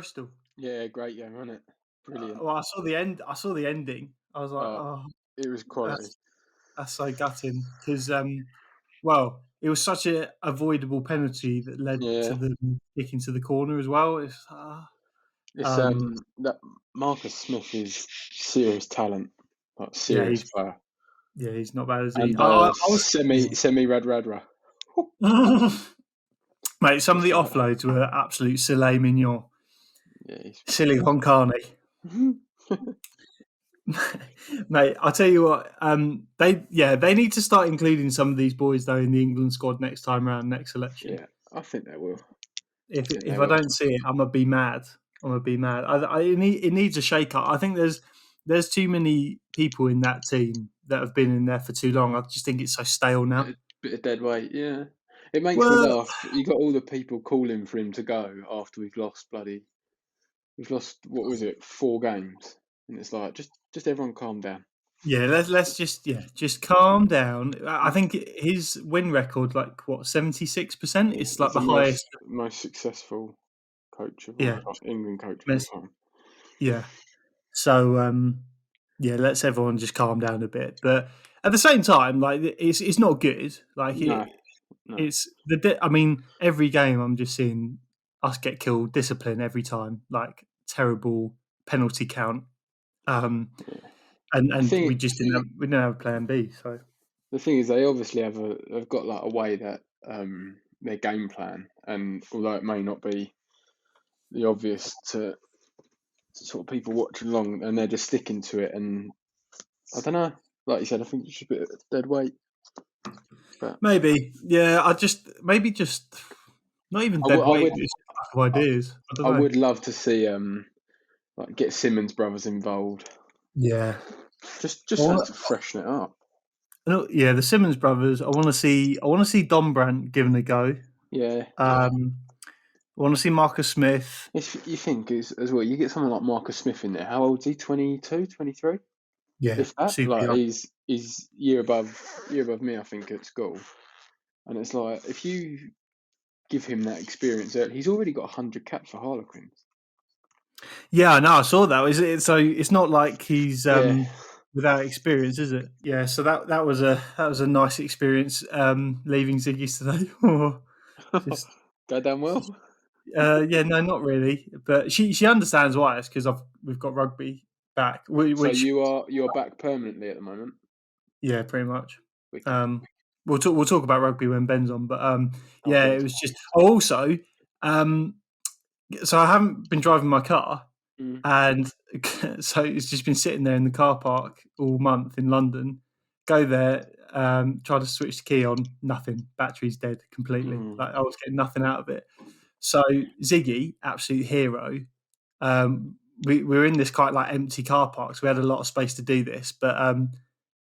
Bristol. Yeah, great game, wasn't it? Brilliant. Well, I saw the end. I saw the ending. I was like, it was quality. That's so gutting because, well, it was such a avoidable penalty that led to them kicking to the corner as well. It's that Marcus Smith is serious talent, like serious player. Yeah, he's not bad, is he? And I was semi Radradra. Mate, some of the offloads were absolute filet mignon. Yeah, silly con carne. Mate, I'll tell you what. They need to start including some of these boys though in the England squad next time around, next selection. Yeah, I think they will. If I don't see it, I'm gonna be mad. It needs a shake up. I think there's too many people in that team that have been in there for too long. I just think it's so stale now. Bit of dead weight, yeah. It makes me laugh. You got all the people calling for him to go after we've lost what was it, 4 games, and it's like just everyone calm down. Yeah, let's just calm down. I think his win record, 76%. It's like the highest, most successful coach of England coach of all time. Yeah. So let's everyone just calm down a bit. But at the same time, it's not good. No. It's I mean, every game I'm just seeing us get killed, discipline every time, terrible penalty count. And we didn't have a plan B. So the thing is, they obviously have got a way that their game plan, and although it may not be the obvious to sort of people watching along, and they're just sticking to it. And I don't know, like you said, I think it's a bit of dead weight. But maybe, yeah. Not even dead weight. Ideas. I would love to see get Simmons brothers involved. Yeah, just to freshen it up. Yeah, the Simmons brothers. I want to see Don Brandt given a go. Yeah. I want to see Marcus Smith. If you think as well, you get someone like Marcus Smith in there. How old is he? 22, 23? Yeah, if that, he's year above me, I think, at school. And it's like, if you give him that experience, he's already got 100 caps for Harlequins. Yeah, no, I saw that. So it's not like he's without experience, is it? Yeah. So that was a nice experience leaving Sigi's today. Go down well. Yeah, no, not really. But she understands why. It's because we've got rugby back. So you're back permanently at the moment. Yeah, pretty much. We'll talk about rugby when Ben's on. But it was just also. So I haven't been driving my car, and so it's just been sitting there in the car park all month in London. Go there, try to switch the key on, nothing. Battery's dead completely. I was getting nothing out of it. So Sigi, absolute hero. We were in this quite empty car park, so we had a lot of space to do this. But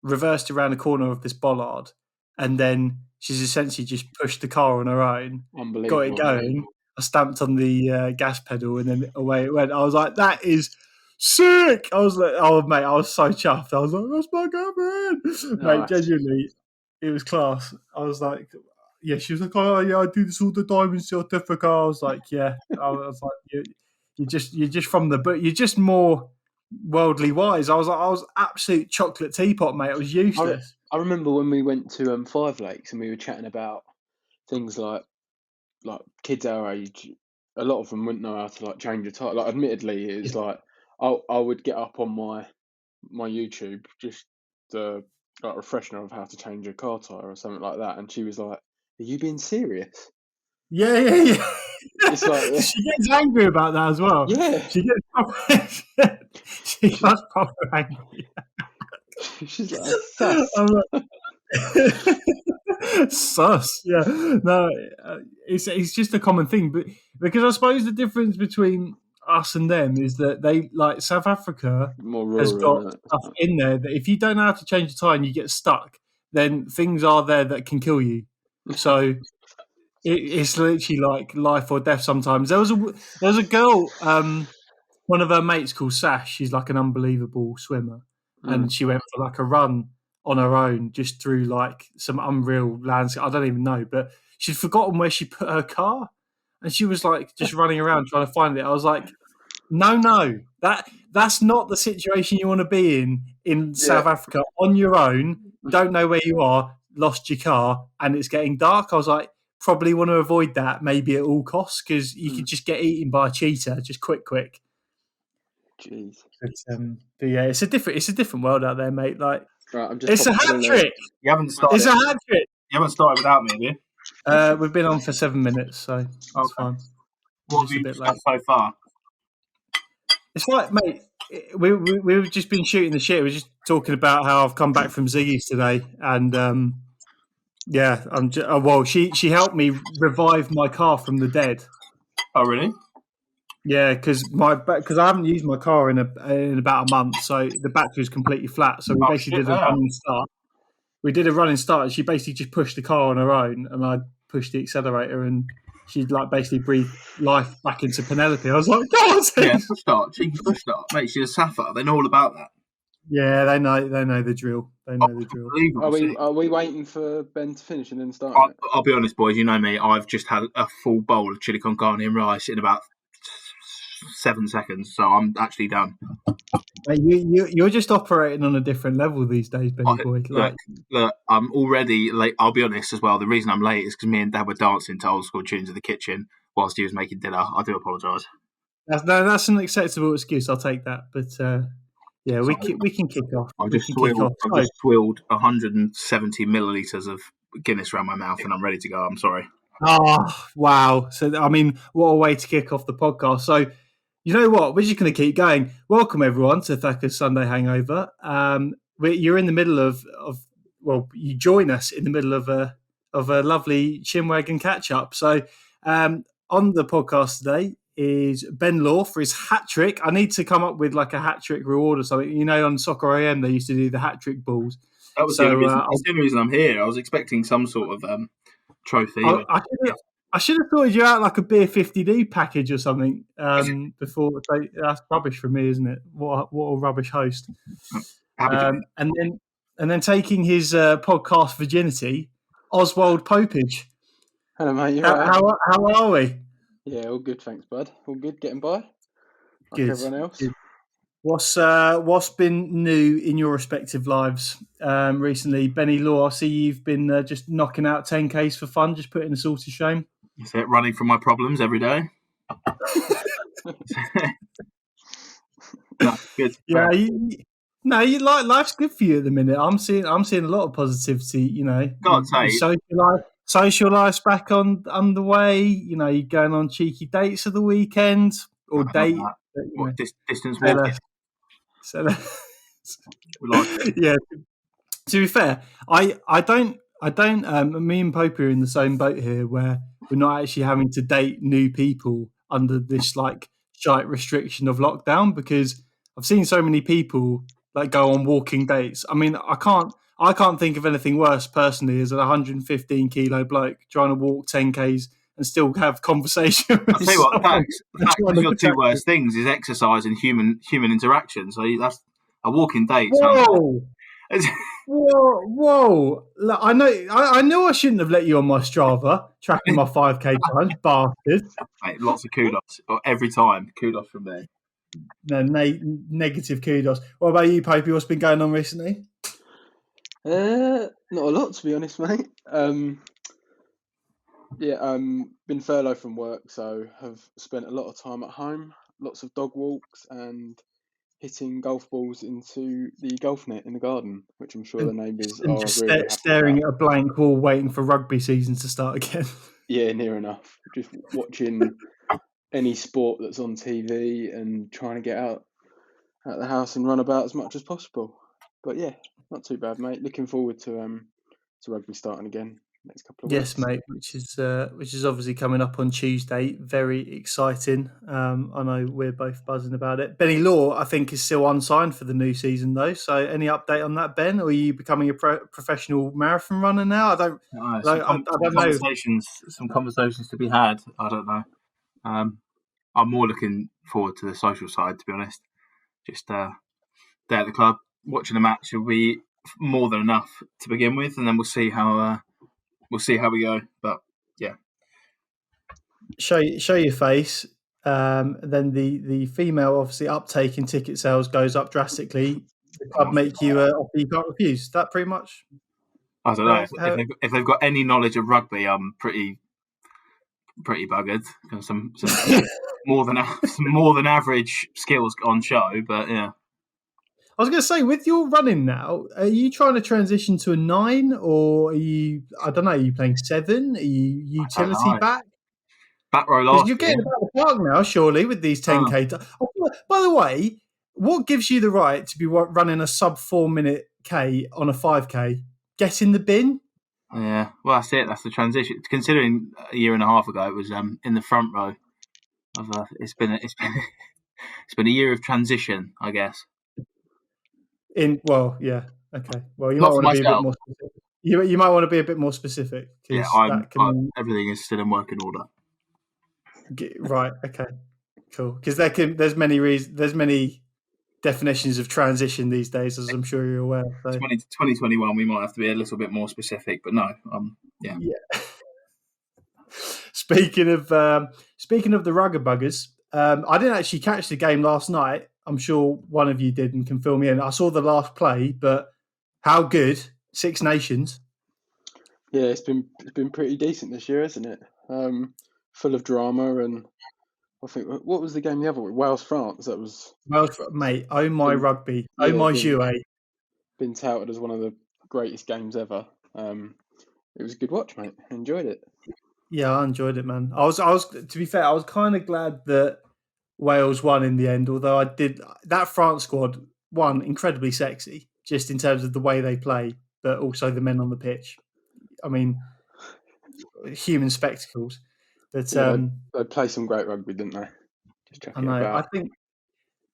reversed around the corner of this bollard, and then she's essentially just pushed the car on her own, got it going. I stamped on the gas pedal, and then away it went. I was like, "That is sick!" I was like, "Oh, mate!" I was so chuffed. I was like, "That's my girlfriend!" Mate, genuinely, it was class. I was like, "Yeah." She was like, "Oh, yeah, I do this all the time in South Africa." I was like, "Yeah." I was like, "You're just from the book. You're just more worldly wise." I was absolute chocolate teapot, mate. I was useless. I remember when we went to Five Lakes and we were chatting about things like kids our age. A lot of them wouldn't know how to change a tire. Admittedly, it's I would get up on my YouTube just a refresher of how to change a car tire or something like that, and she was like, "Are you being serious?" Yeah. It's she gets angry about that as well. Yeah, she gets proper angry. She's like, sus. Sus, yeah. No, it's just a common thing, but because I suppose the difference between us and them is that they South Africa has got stuff in there that if you don't know how to change a tire and you get stuck, then things are there that can kill you. So it's literally life or death sometimes. There was a girl, one of her mates called Sash. She's an unbelievable swimmer, and she went for a run on her own just through some unreal landscape. I don't even know, but she'd forgotten where she put her car, and she was just running around trying to find it. I was like, No. That's not the situation you want to be in South Africa on your own. Don't know where you are. Lost your car, and it's getting dark. I was like, probably want to avoid that, maybe at all costs, because you could just get eaten by a cheetah, just quick. Jeez. But yeah, it's a different world out there, mate. Like, right, it's a hat trick. You haven't started. It's a hat trick. You haven't started without me, have you? We've been on for 7 minutes, so it's fine. What have you discussed so far? It's like, mate, we've just been shooting the shit. We're just talking about how I've come back from Sigi's today, and yeah, she helped me revive my car from the dead. Oh, really? Yeah, because I haven't used my car in about a month, so the battery was completely flat. So we basically did a running start. We did a running start, and she basically just pushed the car on her own, and I pushed the accelerator, and she'd like basically breathed life back into Penelope. I was like, God, push start, mate. She's a Sapphire. They know all about that. Yeah, they know the drill. They know the drill. Are we waiting for Ben to finish and then start? I'll be honest, boys. You know me. I've just had a full bowl of chili con carne and rice in about 7 seconds, so I'm actually done. Mate, you're just operating on a different level these days, Benny boy. Look, I'm already late. I'll be honest as well. The reason I'm late is because me and Dad were dancing to old school tunes in the kitchen whilst he was making dinner. I do apologise. That's an acceptable excuse. I'll take that. But yeah, we can kick off. I've just swilled 170 millilitres of Guinness around my mouth, and I'm ready to go. I'm sorry. Oh, wow. So, I mean, what a way to kick off the podcast. So, you know what? We're just going to keep going. Welcome, everyone, to Thacker's Sunday Hangover. You're in the middle of you join us in the middle of a lovely chinwagon catch-up. So, on the podcast today is Ben Law for his hat trick. I need to come up with like a hat trick reward or something. You know, on Soccer AM, they used to do the hat trick balls. That was the only reason I'm here. I was expecting some sort of trophy. I should have sorted you out like a beer 50D package or something before. That's rubbish for me, isn't it? What a rubbish host. And then taking his podcast virginity, Oswald Popey. Hello, mate. How are we? Yeah, all good, thanks, bud. All good, getting by. Good. Like everyone else. Good. What's been new in your respective lives recently? Benny Law, I see you've been just knocking out 10Ks for fun, just putting us all to shame. Is it running from my problems every day? No, good. Yeah, life's good for you at the minute. I'm seeing a lot of positivity. You know, social life's back on the way. You know, you're going on cheeky dates of the weekend or date. Distance walking. Yeah. To be fair, I don't. Me and Popey are in the same boat here, where we're not actually having to date new people under this like shite restriction of lockdown, because I've seen so many people like go on walking dates. I mean, I can't think of anything worse personally as a 115 kilo bloke trying to walk 10Ks and still have conversation. I'll tell you what, the fact of your two worst things is exercise and human interaction. So that's a walking date. Whoa. Whoa! Look, I know I shouldn't have let you on my Strava tracking my 5K times, bastard. Mate, lots of kudos every time. Kudos from me. No, negative kudos. What about you, Popey? What's been going on recently? Not a lot, to be honest, mate. Been furloughed from work, so have spent a lot of time at home. Lots of dog walks and hitting golf balls into the golf net in the garden, which I'm sure the neighbours are just really staring at a blank wall, waiting for rugby season to start again. Yeah, near enough. Just watching any sport that's on TV and trying to get out the house and run about as much as possible. But yeah, not too bad, mate. Looking forward to rugby starting again next couple of weeks. Yes, mate, which is obviously coming up on Tuesday. Very exciting. I know we're both buzzing about it. Benny Law, I think, is still unsigned for the new season, though. So, any update on that, Ben? Or are you becoming a professional marathon runner now? I don't know. Some conversations to be had. I don't know. I'm more looking forward to the social side, to be honest. Just there at the club, watching a match will be more than enough to begin with, and then we'll see how we go. But yeah, show your face. then the female obviously uptake in ticket sales goes up drastically. The club make you offer you can't refuse. Is that pretty much? I don't know if they've got any knowledge of rugby. I'm pretty buggered. Some more than average skills on show, but yeah. I was going to say, with your running now, are you trying to transition to a 9, or are you? I don't know. Are you playing 7? Are you utility back? Back row last year. You're getting about the park now, surely, with these 10K. Oh, by the way, what gives you the right to be running a sub 4-minute K on a 5K? Get in the bin. Yeah, well, that's it. That's the transition. Considering a year and a half ago, it was in the front row. It's been a year of transition, I guess. Yeah, okay. Well, you might want to be a bit more specific. You might want to be a bit more specific. Yeah, everything is still in working order. Right. Okay. Cool. Because there's many definitions of transition these days, as I'm sure you're aware. So. 2021, we might have to be a little bit more specific, but no. Yeah. Speaking of the Rugger Buggers, I didn't actually catch the game last night. I'm sure one of you did and can fill me in. I saw the last play, but how good? Six Nations. Yeah, it's been pretty decent this year, isn't it? Full of drama, and I think what was the game the other week? Wales-France. That was mate. Oh my rugby. Oh my jouet. Been touted as one of the greatest games ever. It was a good watch, mate. I enjoyed it. Yeah, I enjoyed it, man. I was to be fair, I was kind of glad that Wales won in the end, although that France squad won incredibly sexy, just in terms of the way they play, but also the men on the pitch. I mean, human spectacles. But they play some great rugby, didn't they? Just check it about. I think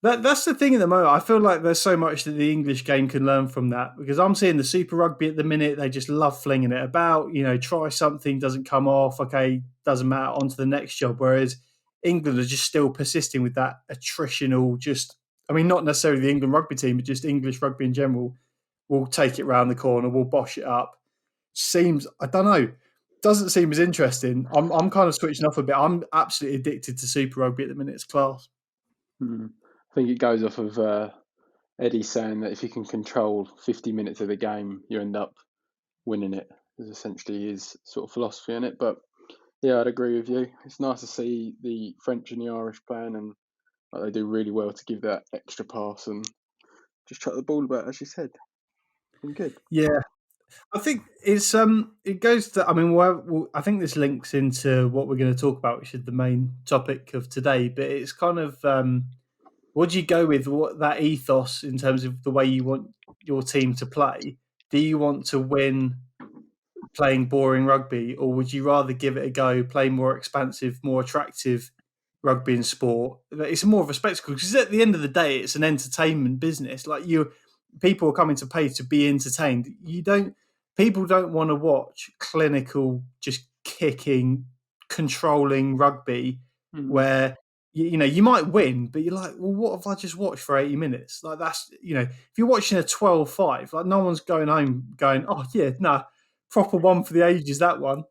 that's the thing at the moment. I feel like there's so much that the English game can learn from that, because I'm seeing the Super Rugby at the minute. They just love flinging it about. Try something, doesn't come off. Okay, doesn't matter. On to the next job. Whereas England are just still persisting with that attritional. Not necessarily the England rugby team, but just English rugby in general. We'll take it round the corner. We'll bosh it up. I don't know. Doesn't seem as interesting. I'm kind of switching off a bit. I'm absolutely addicted to Super Rugby at the minute. It's class. I think it goes off of Eddie saying that if you can control 50 minutes of the game, you end up winning it. Is essentially his sort of philosophy in it. But yeah, I'd agree with you. It's nice to see the French and the Irish playing, and they do really well to give that extra pass and just chuck the ball about, as you said. It's been good. Yeah. I think it's it goes to. I think this links into what we're going to talk about, which is the main topic of today. But it's kind of what do you go with? What that ethos in terms of the way you want your team to play? Do you want to win playing boring rugby, or would you rather give it a go, play more expansive, more attractive rugby and sport? It's more of a spectacle, because at the end of the day, it's an entertainment business. Like people are coming to pay to be entertained. People don't want to watch clinical, just kicking, controlling rugby where you might win, but you're like, well, what have I just watched for 80 minutes? Like that's if you're watching a 12-5, like no one's going home going, oh yeah, proper one for the ages, that one.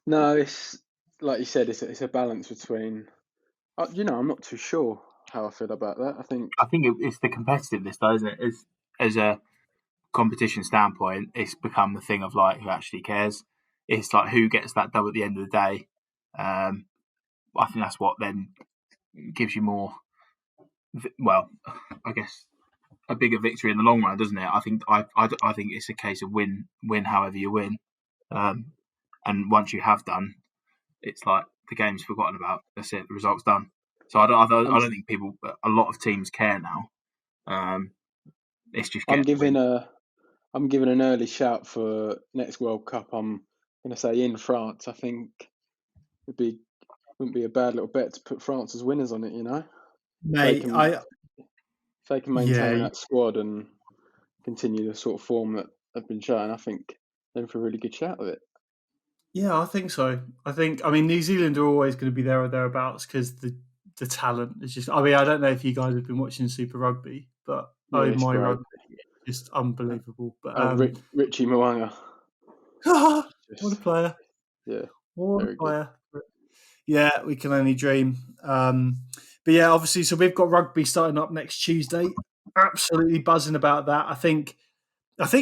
No, it's like you said, it's a balance between. I'm not too sure how I feel about that. I think it's the competitiveness, though, isn't it? As a competition standpoint, it's become the thing of like who actually cares. It's like who gets that dub at the end of the day. I think that's what then gives you more. Well, I guess a bigger victory in the long run, doesn't it? I think it's a case of win however you win, and once you have done, it's like the game's forgotten about. That's it. The result's done. So I don't think a lot of teams care now. It's just I'm giving an early shout for next World Cup. I'm going to say in France. I think wouldn't be a bad little bet to put France as winners on it. Mate, if they can maintain that squad and continue the sort of form that they've been showing, I think they're for a really good shout of it. Yeah, I think so. New Zealand are always going to be there or thereabouts because the talent is just. I don't know if you guys have been watching Super Rugby, but my rugby is just unbelievable. But Richie Mo'unga, what a player! Yeah, what a player! Yeah, we can only dream. But yeah, obviously, so we've got rugby starting up next Tuesday. Absolutely buzzing about that. I think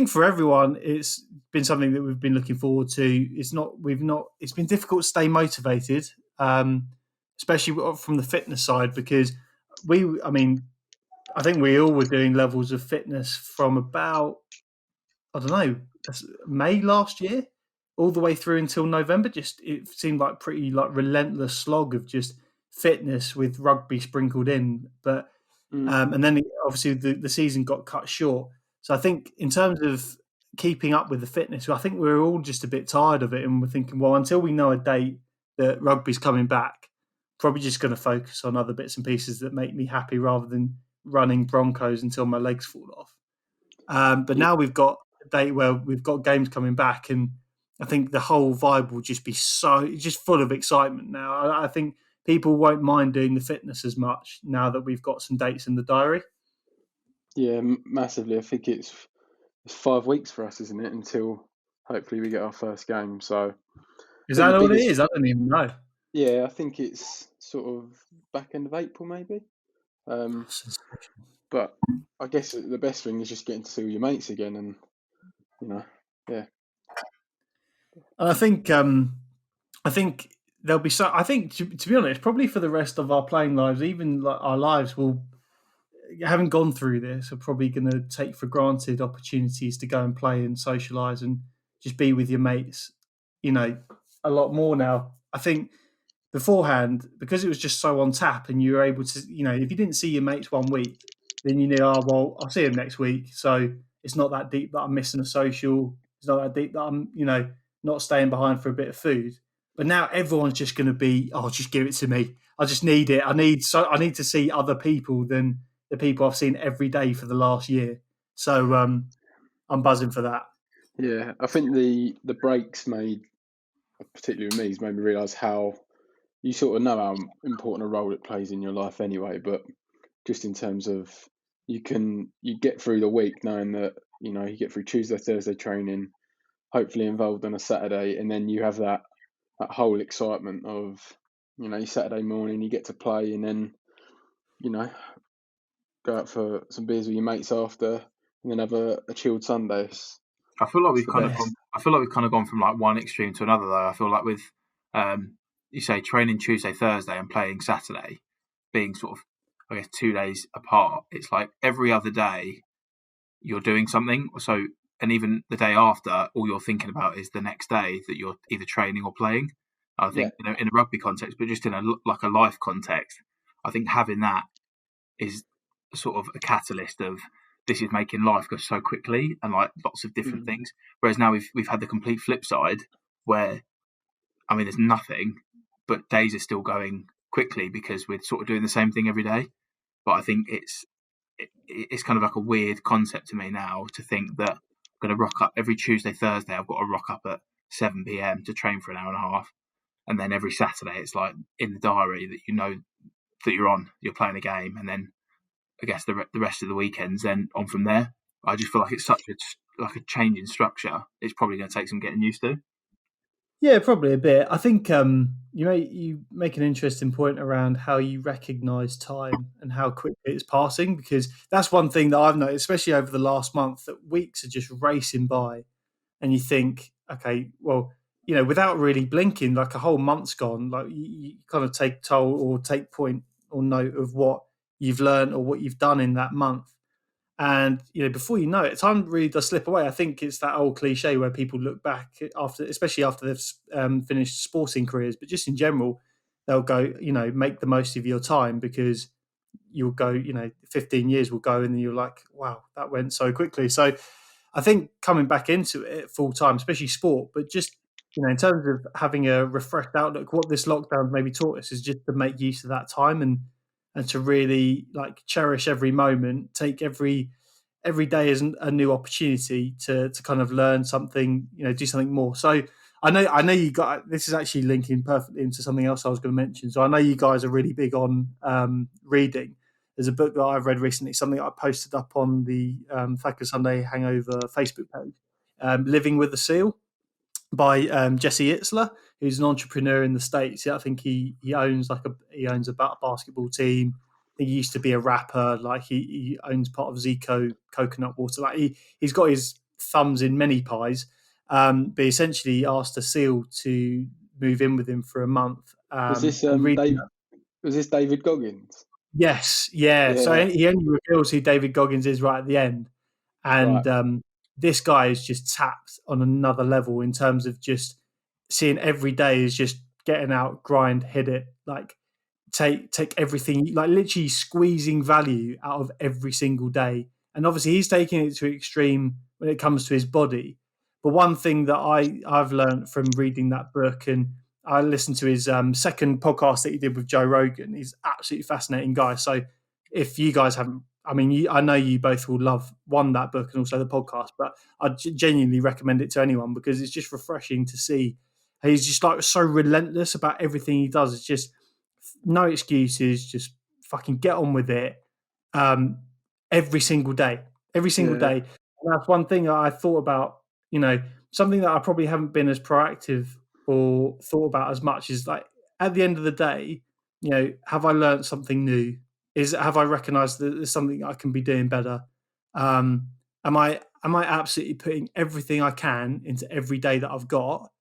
for everyone, it's been something that we've been looking forward to. It's been difficult to stay motivated, especially from the fitness side, because I think we all were doing levels of fitness from about, I don't know, May last year, all the way through until November. Just it seemed like pretty like relentless slog of just fitness with rugby sprinkled in. But and then obviously the season got cut short. So I think in terms of keeping up with the fitness, I think we're all just a bit tired of it, and we're thinking, well, until we know a date that rugby's coming back, probably just going to focus on other bits and pieces that make me happy rather than running Broncos until my legs fall off. But now we've got a date where we've got games coming back, and I think the whole vibe will just be just full of excitement now. I think people won't mind doing the fitness as much now that we've got some dates in the diary. Yeah, massively. I think it's 5 weeks for us, isn't it, until hopefully we get our first game. So is that all it is? I don't even know. Yeah, I think it's sort of back end of April, maybe. But I guess the best thing is just getting to see all your mates again, and yeah. And I think there'll be so. I think to be honest, probably for the rest of our playing lives, even like our lives, will haven't gone through this, are probably going to take for granted opportunities to go and play and socialise and just be with your mates. A lot more now. I think beforehand, because it was just so on tap, and you were able to, if you didn't see your mates one week, then you knew, oh well, I'll see them next week. So it's not that deep that I'm missing a social. It's not that deep that I'm, not staying behind for a bit of food. But now everyone's just going to be, oh, just give it to me. I just need it. I need to see other people than the people I've seen every day for the last year. So I'm buzzing for that. Yeah, I think the breaks particularly with me, has made me realise how you sort of know how important a role it plays in your life anyway. But just in terms of you get through the week knowing that you get through Tuesday, Thursday training, hopefully involved on a Saturday, and then you have that whole excitement of your Saturday morning, you get to play, and then go out for some beers with your mates after, and then have a chilled Sunday. I feel like we've kind of gone from like one extreme to another, though. I feel like with you say training Tuesday, Thursday, and playing Saturday, being sort of, I guess, 2 days apart. It's like every other day you're doing something. So, and even the day after, all you're thinking about is the next day that you're either training or playing. I think in a rugby context, but just in a life context, I think having that is sort of a catalyst of this is making life go so quickly and like lots of different things. Whereas now we've had the complete flip side where, I mean, there's nothing, but days are still going quickly because we're sort of doing the same thing every day. But I think it's kind of like a weird concept to me now to think that I'm going to rock up every Tuesday, Thursday. I've got to rock up at 7 p.m. to train for an hour and a half. And then every Saturday it's like in the diary that that you're playing a game. And then I guess the rest of the weekends then on from there. I just feel like it's such a change in structure. It's probably going to take some getting used to. Yeah, probably a bit. I think you make an interesting point around how you recognise time and how quickly it's passing, because that's one thing that I've noticed, especially over the last month, that weeks are just racing by, and you think, okay, well, without really blinking, like a whole month's gone. Like you kind of take toll or take point or note of what you've learned or what you've done in that month. And before you know it, time really does slip away. I think it's that old cliche where people look back especially after they've finished sporting careers, but just in general, they'll go, make the most of your time, because you'll go, 15 years will go, and then you're like, wow, that went so quickly. So I think coming back into it full time, especially sport, but just in terms of having a refreshed outlook, what this lockdown maybe taught us is just to make use of that time and to really like cherish every moment, take every day as a new opportunity to kind of learn something, do something more. So I know you got, this is actually linking perfectly into something else I was going to mention. So I know you guys are really big on reading. There's a book that I've read recently, something I posted up on the Thacker Sunday Hangover Facebook page, Living with the Seal by Jesse Itzler, who's an entrepreneur in the States. I think he owns a basketball team. He used to be a rapper. Like he owns part of Zico coconut water. Like he's got his thumbs in many pies. But essentially, he asked a SEAL to move in with him for a month. Was this David Goggins? Yes, yeah. So he only reveals who David Goggins is right at the end, and this guy is just tapped on another level in terms of just seeing every day is just getting out, grind, hit it, like take everything, like literally squeezing value out of every single day. And obviously he's taking it to extreme when it comes to his body. But one thing that I've learned from reading that book, and I listened to his second podcast that he did with Joe Rogan. He's absolutely fascinating guy. So if you guys haven't, I mean, I know you both will love that book and also the podcast, but I genuinely recommend it to anyone because it's just refreshing to see. He's just like so relentless about everything he does. It's just no excuses, just fucking get on with it. Every single day. And that's one thing I thought about, something that I probably haven't been as proactive or thought about as much is like at the end of the day, have I learned something new? Have I recognized that there's something I can be doing better? Am I absolutely putting everything I can into every day that I've got?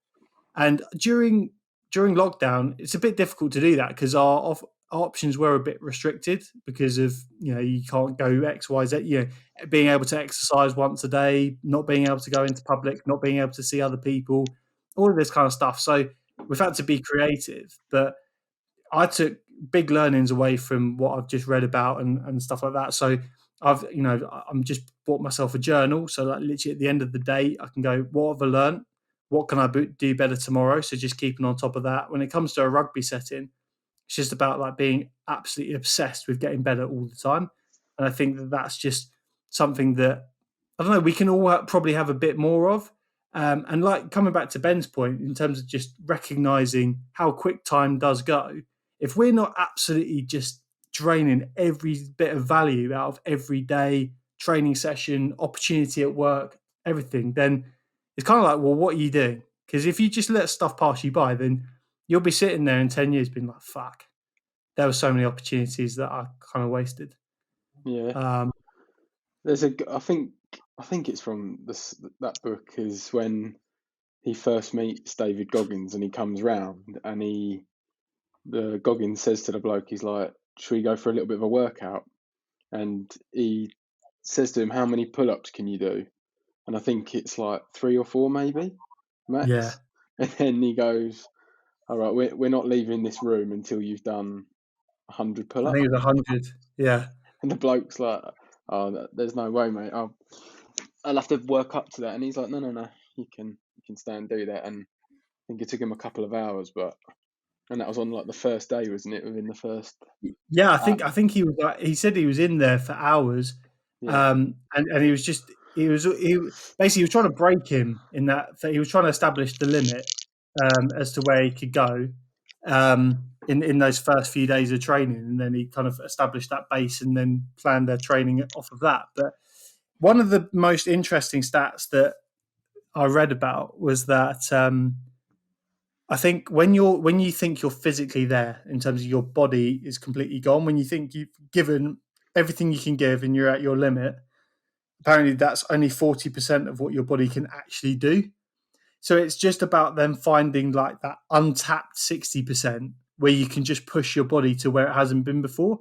And during lockdown, it's a bit difficult to do that because our options were a bit restricted because of you can't go X, Y, Z. Being able to exercise once a day, not being able to go into public, not being able to see other people, all of this kind of stuff. So we've had to be creative. But I took big learnings away from what I've just read about and stuff like that. So I'm just bought myself a journal. So like literally at the end of the day, I can go, what have I learned? What can I do better tomorrow? So just keeping on top of that. When it comes to a rugby setting, it's just about like being absolutely obsessed with getting better all the time. And I think that that's just something that, I don't know, we can all probably have a bit more of. And like coming back to Ben's point in terms of just recognizing how quick time does go, if we're not absolutely just draining every bit of value out of every day, training session, opportunity at work, everything, then it's kind of like, well, what are you doing? Because if you just let stuff pass you by, then you'll be sitting there in 10 years being like, fuck, there were so many opportunities that I kind of wasted. Yeah. There's I think it's from that book is when he first meets David Goggins and he comes round and the Goggins says to the bloke, he's like, should we go for a little bit of a workout? And he says to him, how many pull-ups can you do? And I think it's like 3 or 4 maybe, max. Yeah. And then he goes, all right, we're not leaving this room until you've done 100 pull-ups. I think it's 100, yeah. And the bloke's like, oh, there's no way, mate. I'll have to work up to that. And he's like, no, you can stay and do that. And I think it took him a couple of hours, and that was on like the first day, wasn't it? Within the first. Yeah, I think he was. He said he was in there for hours, and he was just. He basically was trying to break him in that he was trying to establish the limit as to where he could go in those first few days of training, and then he kind of established that base and then planned their training off of that. But one of the most interesting stats that I read about was that I think when you think you're physically there in terms of your body is completely gone, when you think you've given everything you can give and you're at your limit, apparently that's only 40% of what your body can actually do. So it's just about them finding like that untapped 60% where you can just push your body to where it hasn't been before.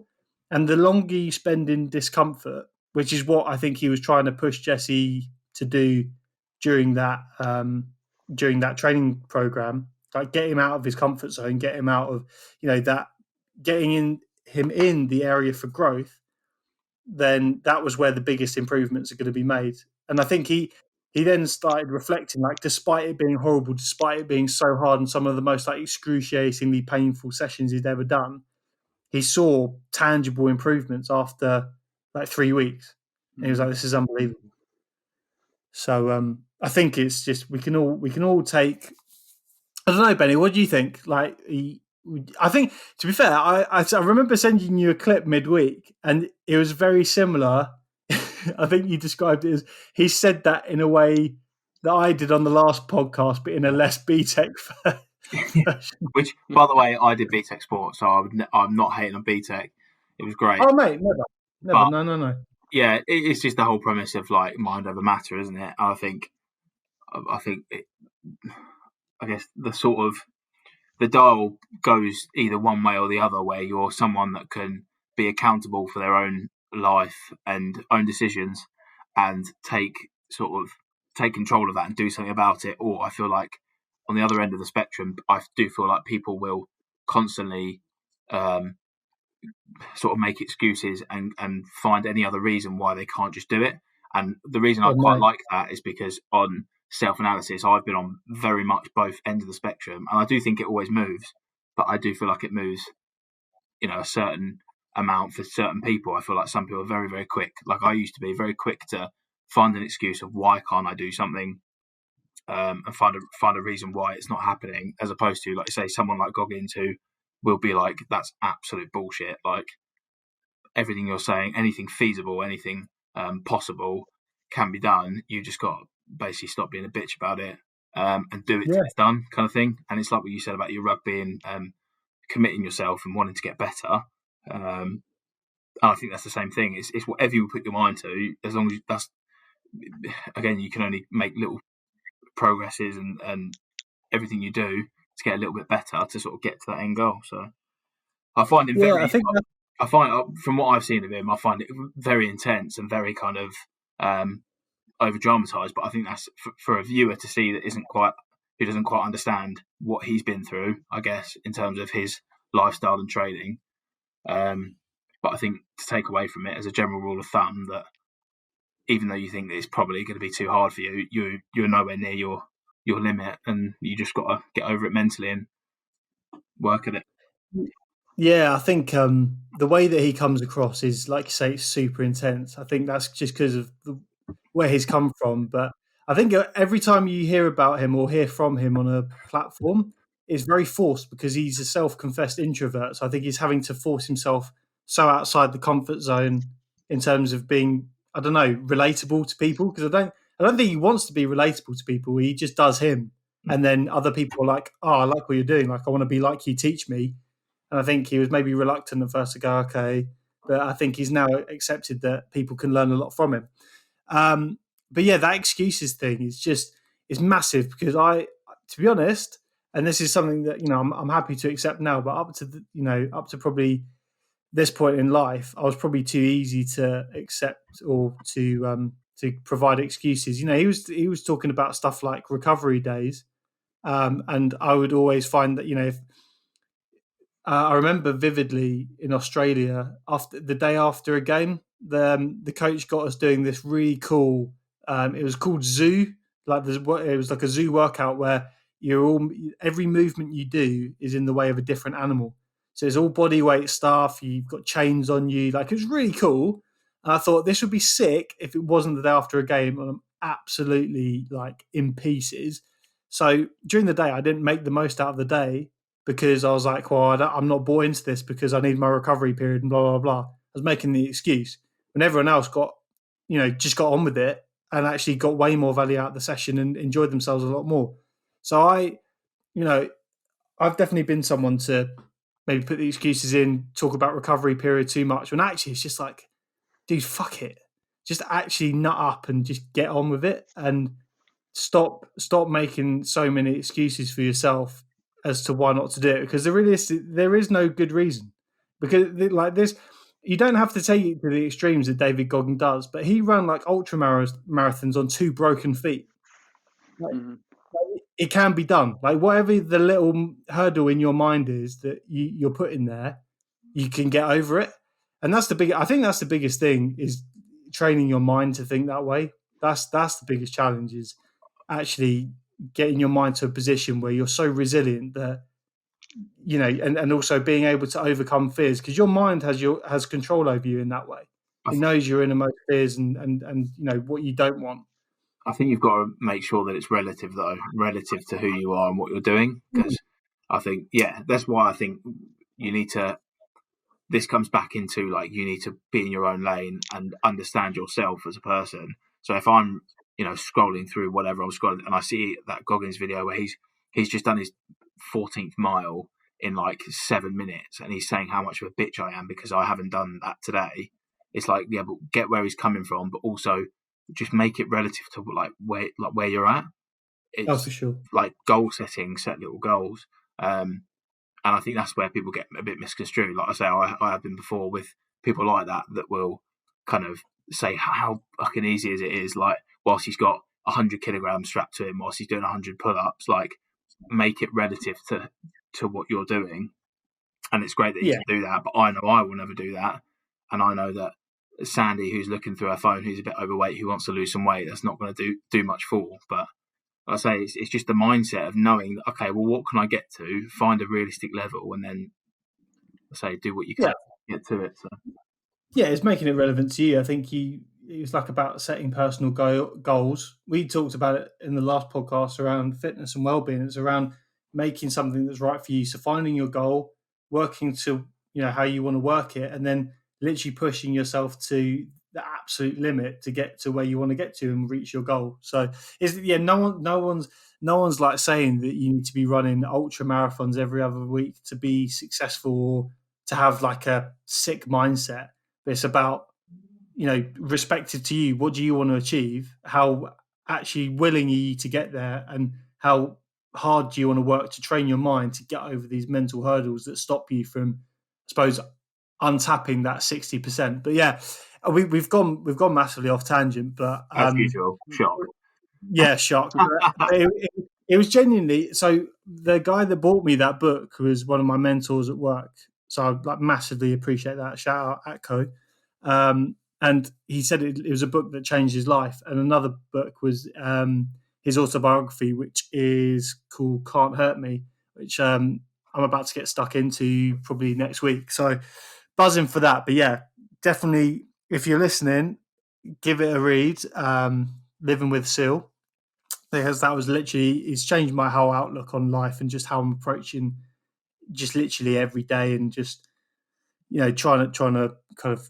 And the longer you spend in discomfort, which is what I think he was trying to push Jesse to do during that training program, like get him out of his comfort zone, get him out of, that getting him in the area for growth, then that was where the biggest improvements are going to be made. And I think he then started reflecting, like, despite it being horrible, despite it being so hard and some of the most like excruciatingly painful sessions he'd ever done, he saw tangible improvements after like 3 weeks. And he was like, this is unbelievable. So I think it's just we can all take. I don't know, Benny. What do you think? Like, I think, to be fair, I remember sending you a clip midweek, and it was very similar. I think you described it as he said that in a way that I did on the last podcast, but in a less BTEC Which, by the way, I did BTEC Sport, so I'm not hating on BTEC. It was great. Oh, mate, never. But, no. Yeah, it's just the whole premise of like mind over matter, isn't it? I guess the sort of the dial goes either one way or the other, where you're someone that can be accountable for their own life and own decisions and take control of that and do something about it. Or I feel like on the other end of the spectrum, I do feel like people will constantly sort of make excuses and find any other reason why they can't just do it. And the reason I quite like that is because on self-analysis, I've been on very much both ends of the spectrum, and I do think it always moves, but I do feel like it moves, a certain amount for certain people. I feel like some people are very, very quick. Like I used to be very quick to find an excuse of why can't I do something, and find a reason why it's not happening, as opposed to, like, say, someone like Goggins who will be like, that's absolute bullshit. Like everything you're saying, anything feasible, anything possible can be done. You just got to basically stop being a bitch about it and do it till it's done, kind of thing. And it's like what you said about your rugby and committing yourself and wanting to get better. And I think that's the same thing. It's whatever you put your mind to, as long as that's, again, you can only make little progresses and everything you do to get a little bit better to sort of get to that end goal. So I find him from what I've seen of him, I find it very intense and very kind of over dramatized. But I think that's for a viewer to see that who doesn't quite understand what he's been through, I guess, in terms of his lifestyle and training. But I think to take away from it as a general rule of thumb that even though you think that it's probably going to be too hard for you, you're nowhere near your limit, and you just got to get over it mentally and work at it. Yeah, I think the way that he comes across is, like you say, it's super intense. I think that's just because of where he's come from. But I think every time you hear about him or hear from him on a platform, it's very forced because he's a self-confessed introvert. So I think he's having to force himself so outside the comfort zone in terms of being, I don't know, relatable to people. Because I don't think he wants to be relatable to people. He just does him. And then other people are like, oh, I like what you're doing. Like, I want to be like you, teach me. And I think he was maybe reluctant at first to go, okay. But I think he's now accepted that people can learn a lot from him. But yeah, that excuses thing is massive because to be honest, and this is something that, I'm happy to accept now, but up to probably this point in life, I was probably too easy to accept or to provide excuses. He was talking about stuff like recovery days. And I would always find that, if I remember vividly in Australia after the day after a game, the coach got us doing this really cool. It was called zoo. It was like a zoo workout where every movement you do is in the way of a different animal. So it's all body weight stuff. You've got chains on you. Like, it was really cool. And I thought this would be sick if it wasn't the day after a game and I'm absolutely like in pieces. So during the day, I didn't make the most out of the day because I was like, well, I'm not bought into this because I need my recovery period and blah, blah, blah. I was making the excuse. When everyone else just got on with it and actually got way more value out of the session and enjoyed themselves a lot more. So I've definitely been someone to maybe put the excuses in, talk about recovery period too much, when actually it's just like, dude, fuck it. Just actually nut up and just get on with it and stop making so many excuses for yourself as to why not to do it, because there is no good reason. Because like this, you don't have to take it to the extremes that David Goggins does, but he ran like ultra marathons on 2 broken feet. It can be done. Like, whatever the little hurdle in your mind is that you're putting there, you can get over it. And I think that's the biggest thing, is training your mind to think that way. That's the biggest challenge, is actually getting your mind to a position where you're so resilient that, and also being able to overcome fears, because your mind has control over you in that way. It knows your innermost fears and what you don't want. I think you've got to make sure that it's relative to who you are and what you're doing. Because I think, that's why I think you need to, this comes back into, like, you need to be in your own lane and understand yourself as a person. So if I'm, scrolling through whatever I'm scrolling and I see that Goggins video where he's just done his 14th mile in like 7 minutes, and he's saying how much of a bitch I am because I haven't done that today. It's like, yeah, but get where he's coming from, but also just make it relative to like where you're at. It's for sure. Like goal setting, set little goals. And I think that's where people get a bit misconstrued. Like I say, I have been before with people like that will kind of say how fucking easy as it is. Like, whilst he's got 100 kilograms strapped to him, whilst he's doing 100 pull-ups, like, make it relative to what you're doing. And it's great that you can do that, but I know I will never do that. And I know that Sandy, who's looking through her phone, who's a bit overweight, who wants to lose some weight, that's not going to do much for. But like I say, it's just the mindset of knowing that, okay, well, what can I get to? Find a realistic level, and then, say, do what you can to get to it. So. Yeah, it's making it relevant to you. I think it was like about setting personal goals. We talked about it in the last podcast around fitness and well-being. It's around making something that's right for you. So finding your goal, working to how you want to work it, and then literally pushing yourself to the absolute limit to get to where you want to get to and reach your goal. So no one's like saying that you need to be running ultra marathons every other week to be successful or to have like a sick mindset. But it's about respective to you, what do you want to achieve? How actually willing are you to get there, and how hard do you want to work to train your mind to get over these mental hurdles that stop you from, I suppose, untapping that 60%. But yeah, we've gone massively off tangent. But as usual, shock. Yeah, shock. It was genuinely. So the guy that bought me that book was one of my mentors at work. So I like massively appreciate that. Shout out Atco. And he said it was a book that changed his life. And another book was his autobiography, which is called Can't Hurt Me, which I'm about to get stuck into probably next week. So buzzing for that. But yeah, definitely, if you're listening, give it a read. Living with Seal, because that was literally, it's changed my whole outlook on life and just how I'm approaching just literally every day, and just trying to kind of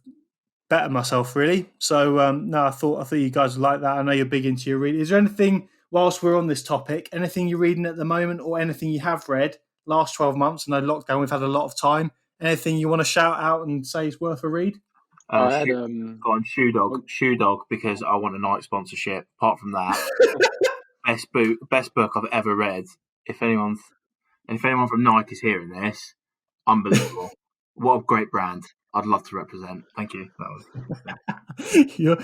better myself, really. So no, I thought you guys would like that. I know you're big into your reading. Is there anything, whilst we're on this topic, anything you're reading at the moment, or anything you have read last 12 months? I know lockdown, we've had a lot of time. Anything you want to shout out and say is worth a read? I had Shoe Dog, because I want a Nike sponsorship. Apart from that, best book I've ever read. If anyone from Nike is hearing this, unbelievable. What a great brand. I'd love to represent. Thank you. You're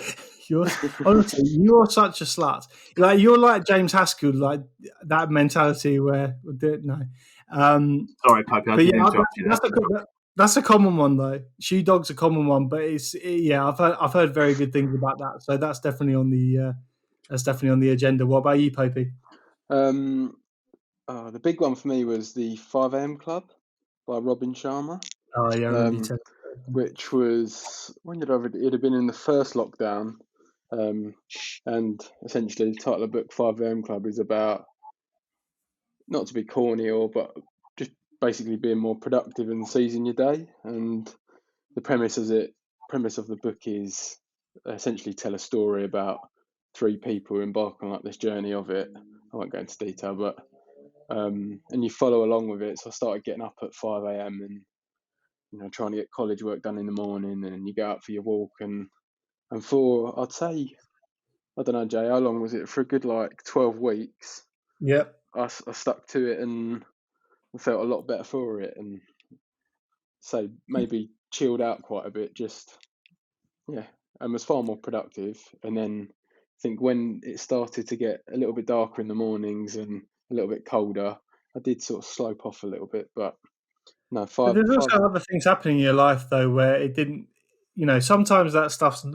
honestly, you're such a slut. Like, you're like James Haskell, like that mentality where no. Sorry, Popey, I didn't interrupt you. That's a common one, though. Shoe Dog's a common one, but I've heard very good things about that. So that's definitely on the agenda. What about you, Popey? The big one for me was the 5 a.m. Club by Robin Sharma. Oh yeah, which was, when did I read it? It'd have been in the first lockdown, and essentially the title of the book 5 a.m. Club is about, not to be corny but just basically being more productive and seizing your day. And the premise of the book is essentially tell a story about 3 people who embark on like this journey of it. I won't go into detail, but and you follow along with it. So I started getting up at 5 a.m. and trying to get college work done in the morning, and you go out for your walk, and for, I'd say, I don't know, Jay, how long was it? For a good 12 weeks. Yep. I stuck to it and I felt a lot better for it, and so maybe chilled out quite a bit, and was far more productive. And then I think when it started to get a little bit darker in the mornings and a little bit colder, I did sort of slope off a little bit, but no, There's also other things happening in your life, though, where it didn't, sometimes that stuff's,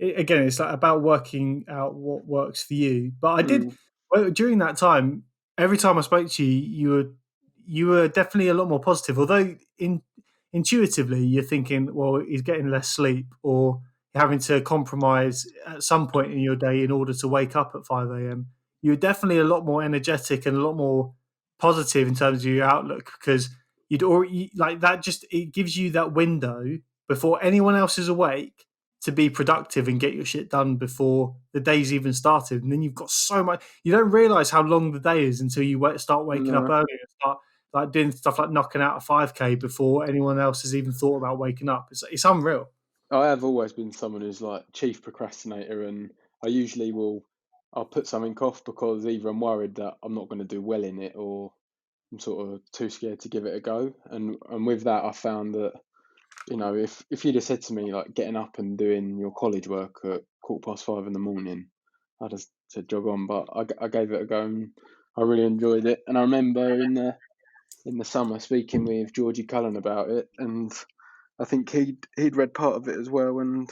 again, it's like about working out what works for you. But I did, during that time, every time I spoke to you, you were definitely a lot more positive, although intuitively you're thinking, well, he's getting less sleep, or having to compromise at some point in your day in order to wake up at 5 a.m. You're definitely a lot more energetic and a lot more positive in terms of your outlook, because you'd already, like that, just, it gives you that window before anyone else is awake to be productive and get your shit done before the day's even started. And then you've got so much. You don't realise how long the day is until you start waking up early and start like doing stuff like knocking out a 5K before anyone else has even thought about waking up. It's unreal. I have always been someone who's like chief procrastinator, and I usually I'll put something off because either I'm worried that I'm not going to do well in it, or I'm sort of too scared to give it a go. And with that, I found that, you know, if you'd have said to me like getting up and doing your college work at 5:15 in the morning, I'd have said jog on. But I gave it a go and I really enjoyed it. And I remember in the summer speaking with Georgie Cullen about it, and I think he'd read part of it as well and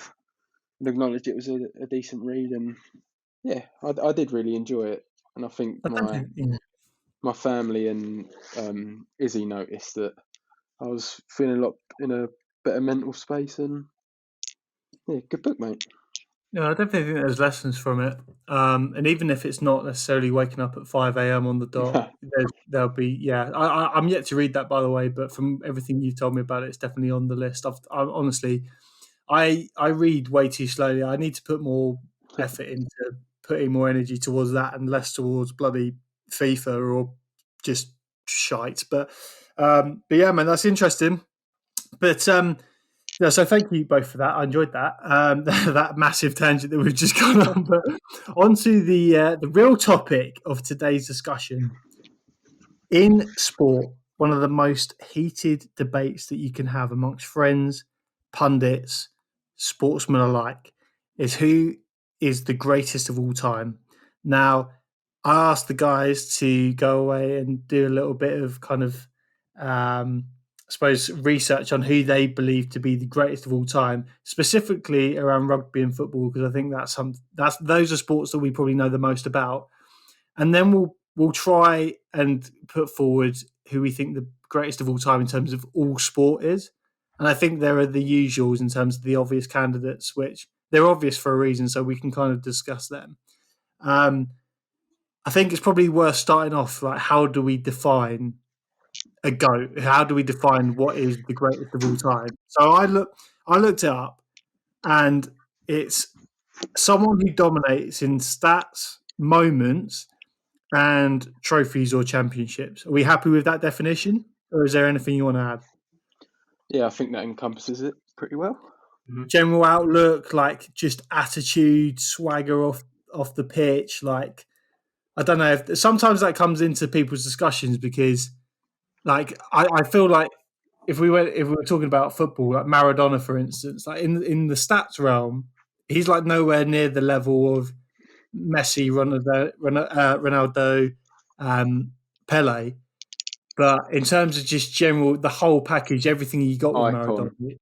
acknowledged it was a decent read. And yeah, I did really enjoy it. And I think my family and Izzy noticed that I was feeling in a better mental space, and yeah, good book, mate. No, I definitely think there's lessons from it. And even if it's not necessarily waking up at 5 a.m. on the dot, there'll be, I'm yet to read that, by the way, but from everything you've told me about it, it's definitely on the list. Honestly, I read way too slowly. I need to put more effort into putting more energy towards that and less towards bloody FIFA or just shite. But yeah, man, that's interesting. But yeah, so thank you both for that. I enjoyed that that massive tangent that we've just gone on. But on to the real topic of today's discussion. In sport, one of the most heated debates that you can have amongst friends, pundits, sportsmen alike is who is the greatest of all time. Now, I asked the guys to go away and do a little bit of kind of I suppose, research on who they believe to be the greatest of all time, specifically around rugby and football, because I think those are sports that we probably know the most about. And then we'll try and put forward who we think the greatest of all time in terms of all sport is. And I think there are the usuals in terms of the obvious candidates, which they're obvious for a reason, so we can kind of discuss them. I think it's probably worth starting off like, how do we define a GOAT? How do we define what is the greatest of all time? So I looked it up, and it's someone who dominates in stats, moments, and trophies or championships. Are we happy with that definition, or is there anything you want to add? Yeah, I think that encompasses it pretty well. General outlook, like just attitude, swagger off the pitch. Like, I don't know if sometimes that comes into people's discussions because, like, I feel like if we were talking about football, like Maradona, for instance, like in the stats realm, he's like nowhere near the level of Messi, Ronaldo, Pele. But in terms of just general, the whole package, everything you got with Maradona,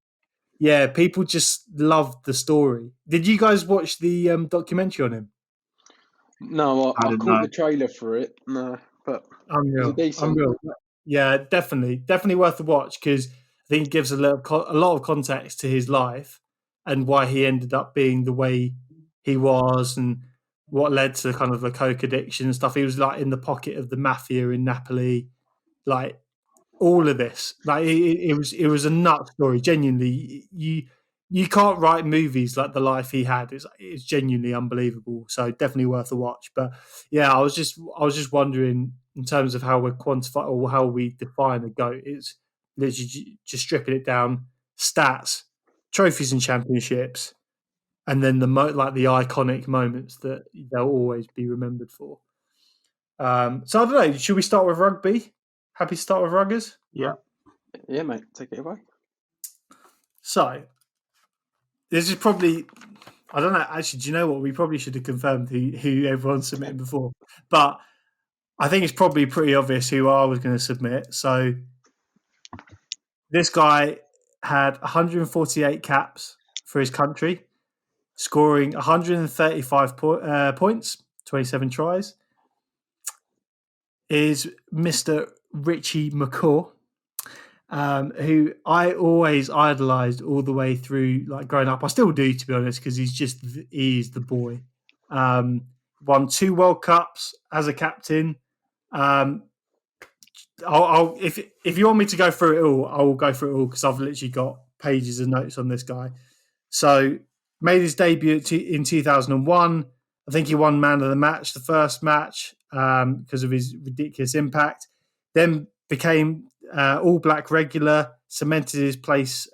yeah, people just loved the story. Did you guys watch the documentary on him? No, I caught the trailer for it. No, but unreal. Yeah, definitely worth a watch because I think it gives a lot of context to his life and why he ended up being the way he was and what led to kind of the coke addiction and stuff. He was like in the pocket of the mafia in Napoli, like all of this. Like it was a nut story. Genuinely, you can't write movies like the life he had. It's genuinely unbelievable. So definitely worth a watch. But yeah, I was just wondering in terms of how we quantify or how we define a GOAT. It's literally just stripping it down: stats, trophies, and championships, and then the iconic moments that they'll always be remembered for. So I don't know. Should we start with rugby? Happy to start with ruggers? Yeah, mate. Take it away. So this is probably, I don't know. Actually, do you know what? We probably should have confirmed who everyone submitted before, but I think it's probably pretty obvious who I was going to submit. So this guy had 148 caps for his country, scoring 135 points, 27 tries. Is Mr. Richie McCaw, who I always idolised all the way through, like growing up. I still do, to be honest, because he's the boy. Won 2 World Cups as a captain. If you want me to go through it all, I will go through it all because I've literally got pages of notes on this guy. So Made his debut in 2001. I think he won Man of the Match the first match because of his ridiculous impact. Then became All Black regular, cemented his place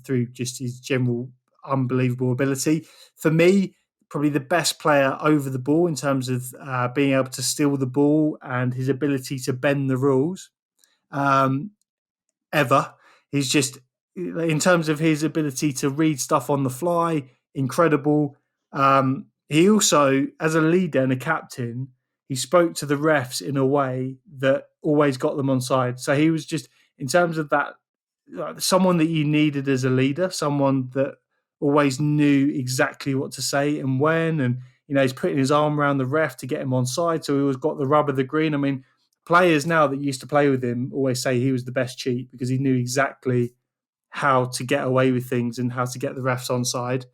through just his general unbelievable ability. For me, probably the best player over the ball in terms of being able to steal the ball and his ability to bend the rules ever. He's just, in terms of his ability to read stuff on the fly, incredible. He also, as a leader and a captain, he spoke to the refs in a way that always got them on side. So he was just, in terms of that, someone that you needed as a leader, someone that always knew exactly what to say and when. And, he's putting his arm around the ref to get him on side. So he always got the rub of the green. I mean, players now that used to play with him always say he was the best cheat because he knew exactly how to get away with things and how to get the refs on side.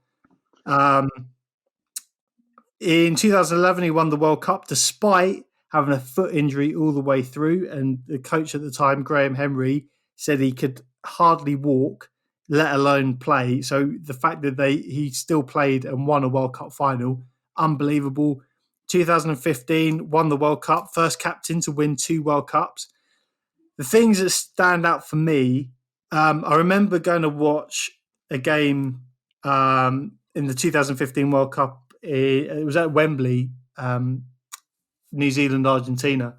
In 2011, he won the World Cup despite having a foot injury all the way through. And the coach at the time, Graham Henry, said he could hardly walk, let alone play. So the fact that he still played and won a World Cup final, unbelievable. 2015, won the World Cup, first captain to win 2 World Cups. The things that stand out for me, I remember going to watch a game in the 2015 World Cup. It was at Wembley, New Zealand, Argentina.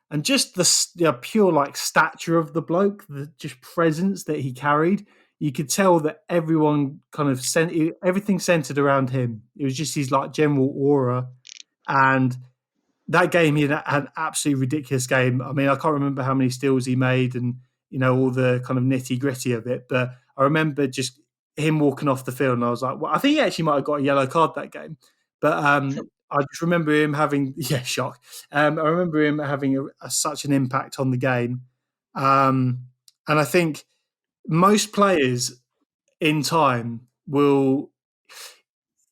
And just the pure stature of the bloke, the just presence that he carried, you could tell that everyone kind of everything centered around him. It was just his general aura. And that game, he had an absolutely ridiculous game. I mean, I can't remember how many steals he made and, all the kind of nitty gritty of it. But I remember just him walking off the field and I was like, well, I think he actually might have got a yellow card that game. But I just remember him having, shock. I remember him having such an impact on the game. And I think most players in time will,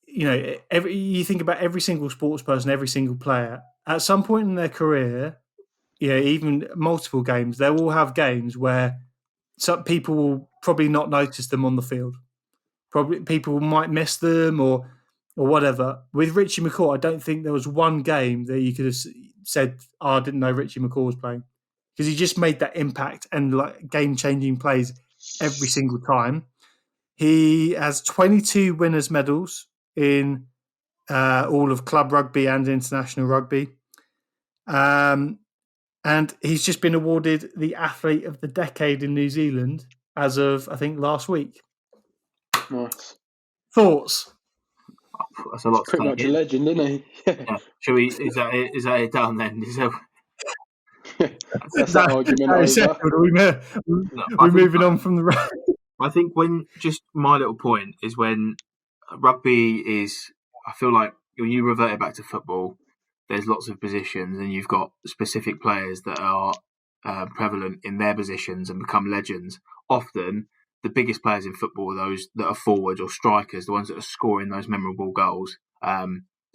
you think about every single sports person, every single player, at some point in their career, even multiple games, they will have games where some people will probably not notice them on the field. Probably people might miss them or whatever. With Richie McCaw, I don't think there was one game that you could have said, I didn't know Richie McCaw was playing. Because he just made that impact and game-changing plays every single time. He has 22 winners' medals in all of club rugby and international rugby. And he's just been awarded the Athlete of the Decade in New Zealand as of, I think, last week. Nice. Thoughts? That's a lot. He's pretty much a legend, isn't he? Yeah. Shall we? Is that it done then? That's that argument over. We're moving on from the. I think just my little point is when rugby is. I feel like when you revert it back to football, there's lots of positions, and you've got specific players that are prevalent in their positions and become legends. Often, the biggest players in football are those that are forwards or strikers, the ones that are scoring those memorable goals.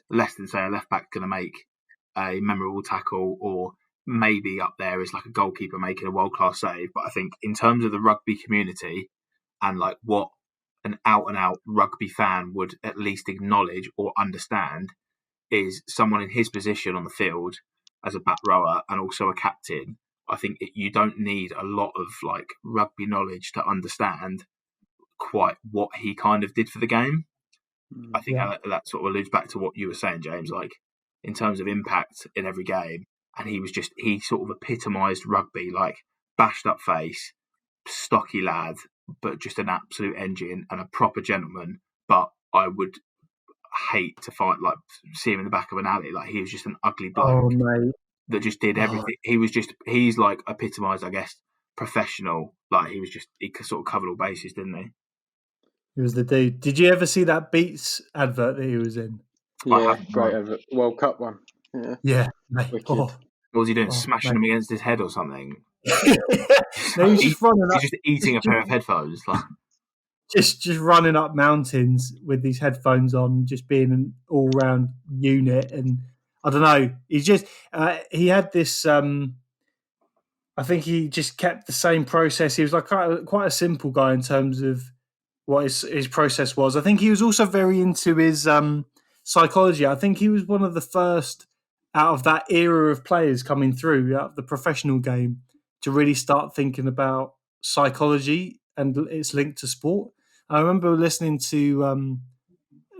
Less than, say, a left-back going to make a memorable tackle, or maybe up there is like a goalkeeper making a world-class save. But I think in terms of the rugby community and what an out-and-out rugby fan would at least acknowledge or understand is someone in his position on the field as a back rower and also a captain. I think you don't need a lot of rugby knowledge to understand quite what he kind of did for the game. I think that sort of alludes back to what you were saying, James, in terms of impact in every game. And he sort of epitomised rugby, bashed up face, stocky lad, but just an absolute engine and a proper gentleman. But I would hate to see him in the back of an alley. He was just an ugly bloke that just did everything. He's epitomised, I guess, professional. He sort of covered all bases, didn't he? He was the dude. Did you ever see that Beats advert that he was in? Yeah, great advert. World Cup one. Yeah. Wicked. What was he doing? Smashing him against his head or something? No, he's just running up. He's just eating a pair of headphones. Just running up mountains with these headphones on, just being an all-round unit. And I don't know, he's just he had this. I think he just kept the same process. He was quite a simple guy in terms of what his process was. I think he was also very into his psychology. I think he was one of the first out of that era of players coming through out of the professional game to really start thinking about psychology and its link to sport. I remember listening to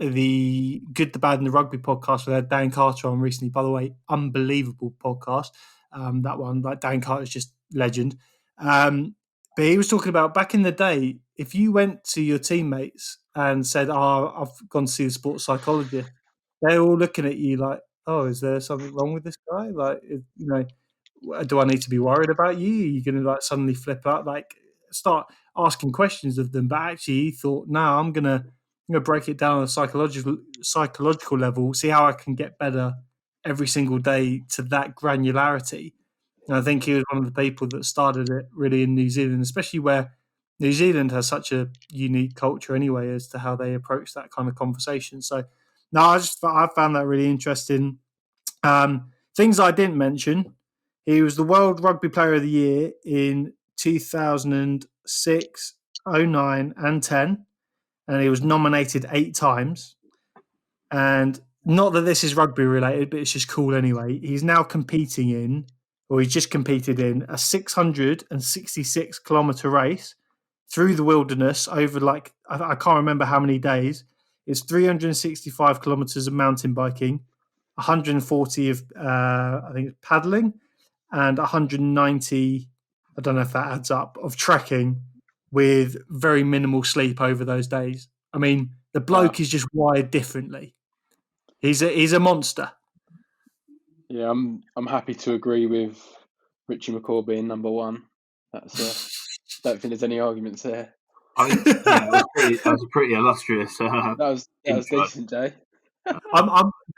the Good, the Bad, and the Rugby podcast with Dan Carter on recently. By the way, unbelievable podcast. That one, like Dan Carter's just legend. But he was talking about back in the day, if you went to your teammates and said, "Oh, I've gone to see the sports psychologist," they're all looking at you like, "Oh, is there something wrong with this guy? Like, do I need to be worried about you? Are you going to like suddenly flip out? Like, start asking questions of them?" But actually, he thought, "No, I'm gonna break it down on a psychological level, see how I can get better every single day to that granularity." And I think he was one of the people that started it really in New Zealand, especially where New Zealand has such a unique culture anyway as to how they approach that kind of conversation. So, no, I found that really interesting. Things I didn't mention: he was the World Rugby Player of the Year in 2006, 09, and 10, and he was nominated 8 times. And not that this is rugby related, but it's just cool anyway. He's now competing in, or he's just competed in, a 666 kilometre race through the wilderness over like, I can't remember how many days. It's 365 kilometres of mountain biking, 140 of, I think, paddling, and 190, I don't know if that adds up, of trekking with very minimal sleep over those days. I mean, the bloke is just wired differently. He's a monster. Yeah, I'm happy to agree with Richie McCaw being number one. That's don't think there's any arguments there. I think that was a pretty illustrious. That was decent, Jay.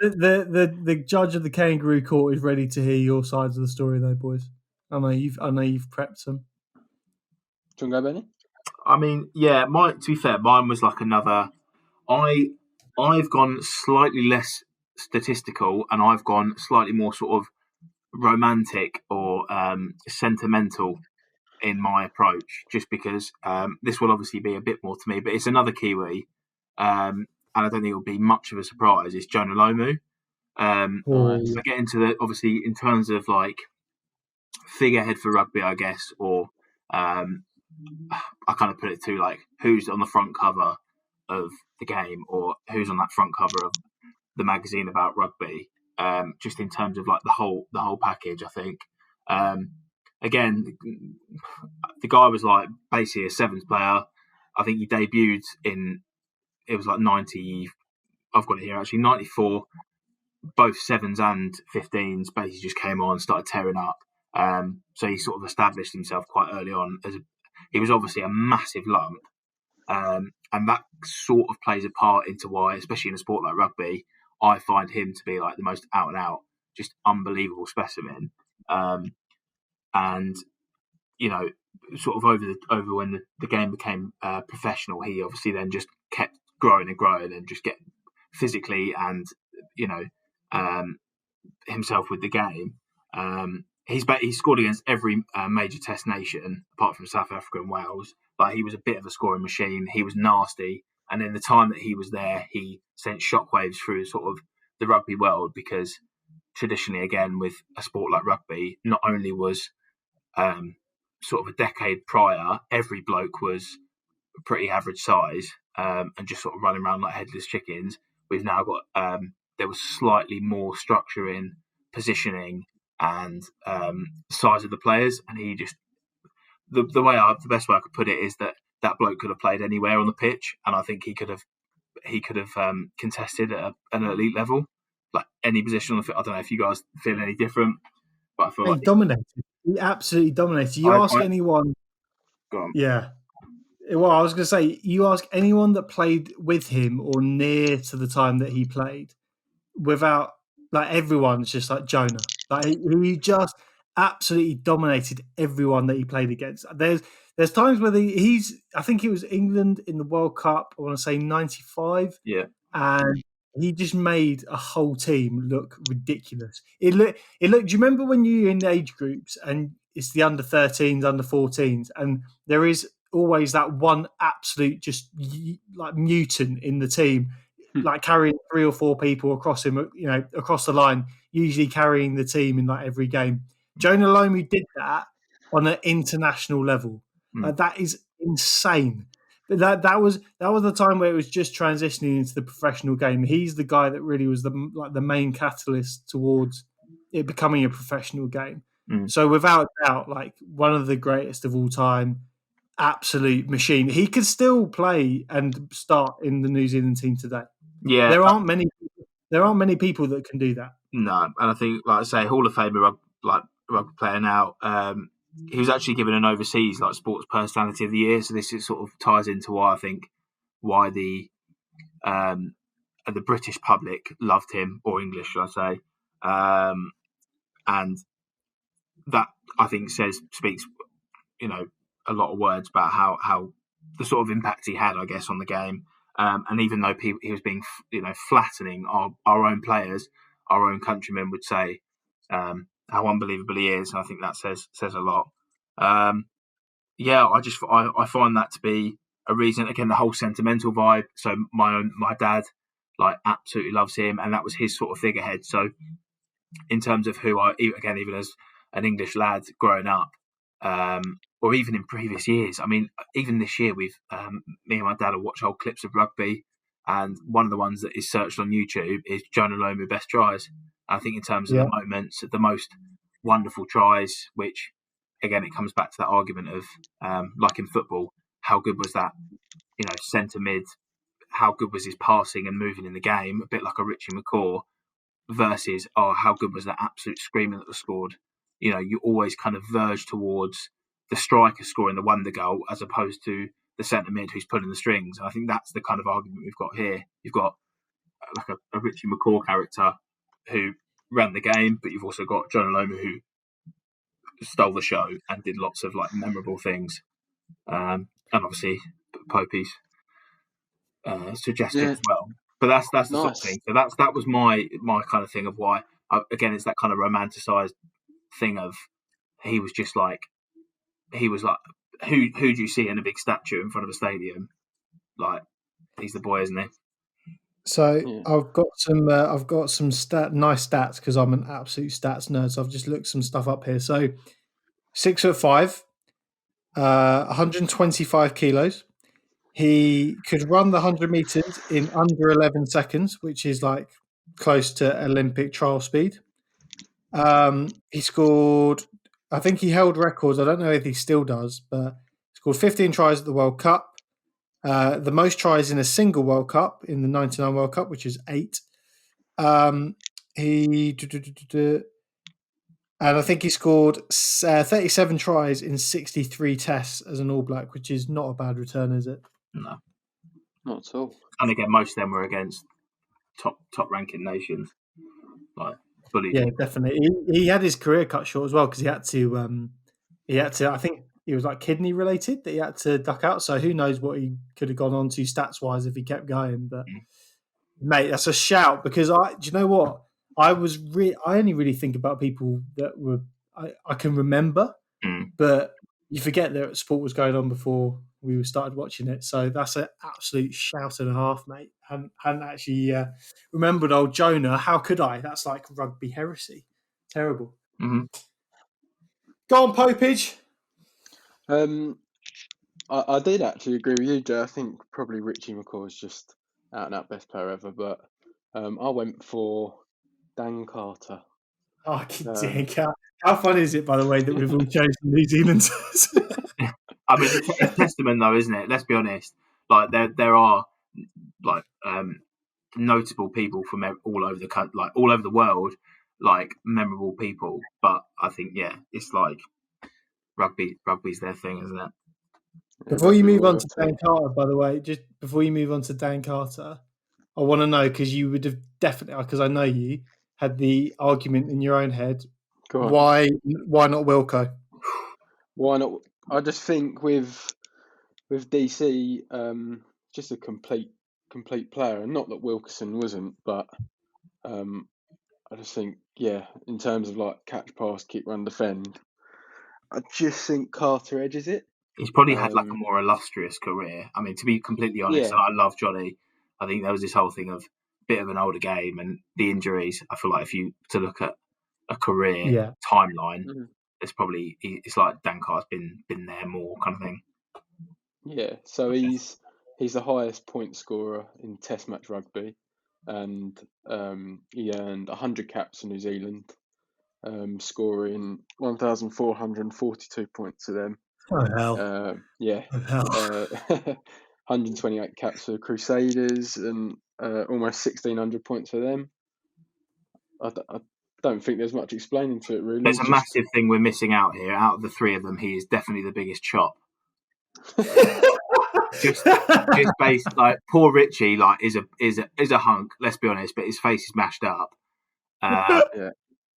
The judge of the kangaroo court is ready to hear your sides of the story, though, boys. I know you've prepped some. Do you want to go, Benny? I mean, yeah. To be fair, mine was like another. I've gone slightly less statistical, and I've gone slightly more sort of romantic or sentimental in my approach, just because this will obviously be a bit more to me, but it's another Kiwi, and I don't think it'll be much of a surprise. It's Jonah Lomu. I get into the, obviously, in terms of like figurehead for rugby, I guess, or I kind of put it to like who's on the front cover of the game or who's on that front cover of the magazine about rugby. Just in terms of like the whole package, I think. Again, the guy was like basically a sevens player. I think he debuted it was like 90. I've got it here actually, 94. Both sevens and 15s basically just came on and started tearing up. So he sort of established himself quite early on he was obviously a massive lump, and that sort of plays a part into why, especially in a sport like rugby, I find him to be like the most out and out, just unbelievable specimen. And sort of over when the game became professional, he obviously then just kept growing and growing and just getting physically and himself with the game. He scored against every major test nation apart from South Africa and Wales. But he was a bit of a scoring machine. He was nasty, and in the time that he was there, he sent shockwaves through sort of the rugby world, because traditionally, again, with a sport like rugby, not only was sort of a decade prior, every bloke was pretty average size and just sort of running around like headless chickens. We've now got there was slightly more structure in positioning and size of the players, and he just the best way I could put it is that bloke could have played anywhere on the pitch, and I think he could have contested at an elite level, like any position on the field. I don't know if you guys feel any different, but I feel like he dominated. He absolutely dominated. You ask anyone. Go on. Yeah. Well, I was going to say, you ask anyone that played with him or near to the time that he played, without like everyone's just like Jonah. Like he just absolutely dominated everyone that he played against. There's times where I think it was England in the World Cup, I want to say 95. Yeah. And he just made a whole team look ridiculous. It looked. Do you remember when you were in the age groups and it's the under 13s, under 14s, and there is always that one absolute just like mutant in the team, like carrying 3 or 4 people across him, across the line, usually carrying the team in like every game. Jonah Lomu did that on an international level. That is insane. But that was the time where it was just transitioning into the professional game. He's the guy that really was the main catalyst towards it becoming a professional game. So without doubt, like one of the greatest of all time, absolute machine. He could still play and start in the New Zealand team today. Yeah, there aren't many people that can do that. No, and I think, like I say, Hall of Famer rugby player now. He was actually given an overseas like sports personality of the year. So this sort of ties into why the British public loved him, or English, should I say, and that I think speaks a lot of words about how the sort of impact he had, I guess, on the game. And even though he was being flattening our own players, our own countrymen would say how unbelievable he is. And I think that says a lot. I find that to be a reason. Again, the whole sentimental vibe. So my dad like absolutely loves him, and that was his sort of figurehead. So in terms of who even as an English lad growing up, or even in previous years, I mean, even this year, we've me and my dad have watched old clips of rugby, and one of the ones that is searched on YouTube is Jonah Lomu best tries. I think in terms of the moments, the most wonderful tries, which again, it comes back to that argument of like in football, how good was that, centre mid, how good was his passing and moving in the game, a bit like a Richie McCaw, versus, how good was that absolute screamer that was scored. You always kind of verge towards the striker scoring the wonder goal as opposed to the centre mid who's pulling the strings. And I think that's the kind of argument we've got here. You've got like a Richie McCaw character who ran the game, but you've also got Jonah Lomu who stole the show and did lots of like memorable things. And obviously Popey's suggested as well. But that's the sort of thing. So that was my kind of thing of why. Again, it's that kind of romanticised thing of he was like who do you see in a big statue in front of a stadium? Like, he's the boy, isn't he? So I've got some nice stats because I'm an absolute stats nerd. So I've just looked some stuff up here. So 6'5", 125 kilos. He could run the 100 meters in under 11 seconds, which is like close to Olympic trial speed. He scored, I think he held records. I don't know if he still does, but he scored 15 tries at the World Cup. The most tries in a single World Cup in the 99 World Cup, which is 8. And I think he scored 37 tries in 63 tests as an All Black, which is not a bad return, is it? No, not at all. And again, most of them were against top ranking nations, like bullied. Yeah, definitely. He had his career cut short as well because he had to. I think it was like kidney related that he had to duck out. So who knows what he could have gone on to stats wise if he kept going. But mate, that's a shout because do you know what? I only really think about people that were I can remember, but you forget that sport was going on before we started watching it. So that's an absolute shout and a half, mate. Hadn't actually remembered old Jonah. How could I? That's like rugby heresy. Terrible. Mm-hmm. Go on, Popage. I did actually agree with you, Joe. I think probably Richie McCaw is just out and out best player ever, but I went for Dan Carter. Oh, how fun is it, by the way, that we've all chosen New Zealanders? I mean, it's testament, though, isn't it? Let's be honest. Like there are like notable people from all over the country, like all over the world, like memorable people. But I think, it's like rugby's their thing, isn't it? Before you move on to Dan Carter, by the way, just before you move on to Dan Carter, I want to know, because you would have definitely, because I know you had the argument in your own head. Why not Wilco? Why not? I just think with DC, just a complete player, and not that Wilkerson wasn't, but I just think, in terms of like catch, pass, kick, run, defend, I just think Carter edges it. He's probably had like a more illustrious career. I mean, to be completely honest, and I love Johnny. I think there was this whole thing of bit of an older game and the injuries. I feel like if you to look at a career timeline, it's like Dan Carr's been there more kind of thing. Yeah, so he's the highest point scorer in Test match rugby, and he earned 100 caps for New Zealand, scoring 1,442 points to them. Oh hell! Yeah, 128 caps for the Crusaders and almost 1,600 points for them. I don't think there's much explaining to it, really. There's a massive thing we're missing out here. Out of the three of them, he is definitely the biggest chop. just based like poor Richie, like is a hunk. Let's be honest, but his face is mashed up. And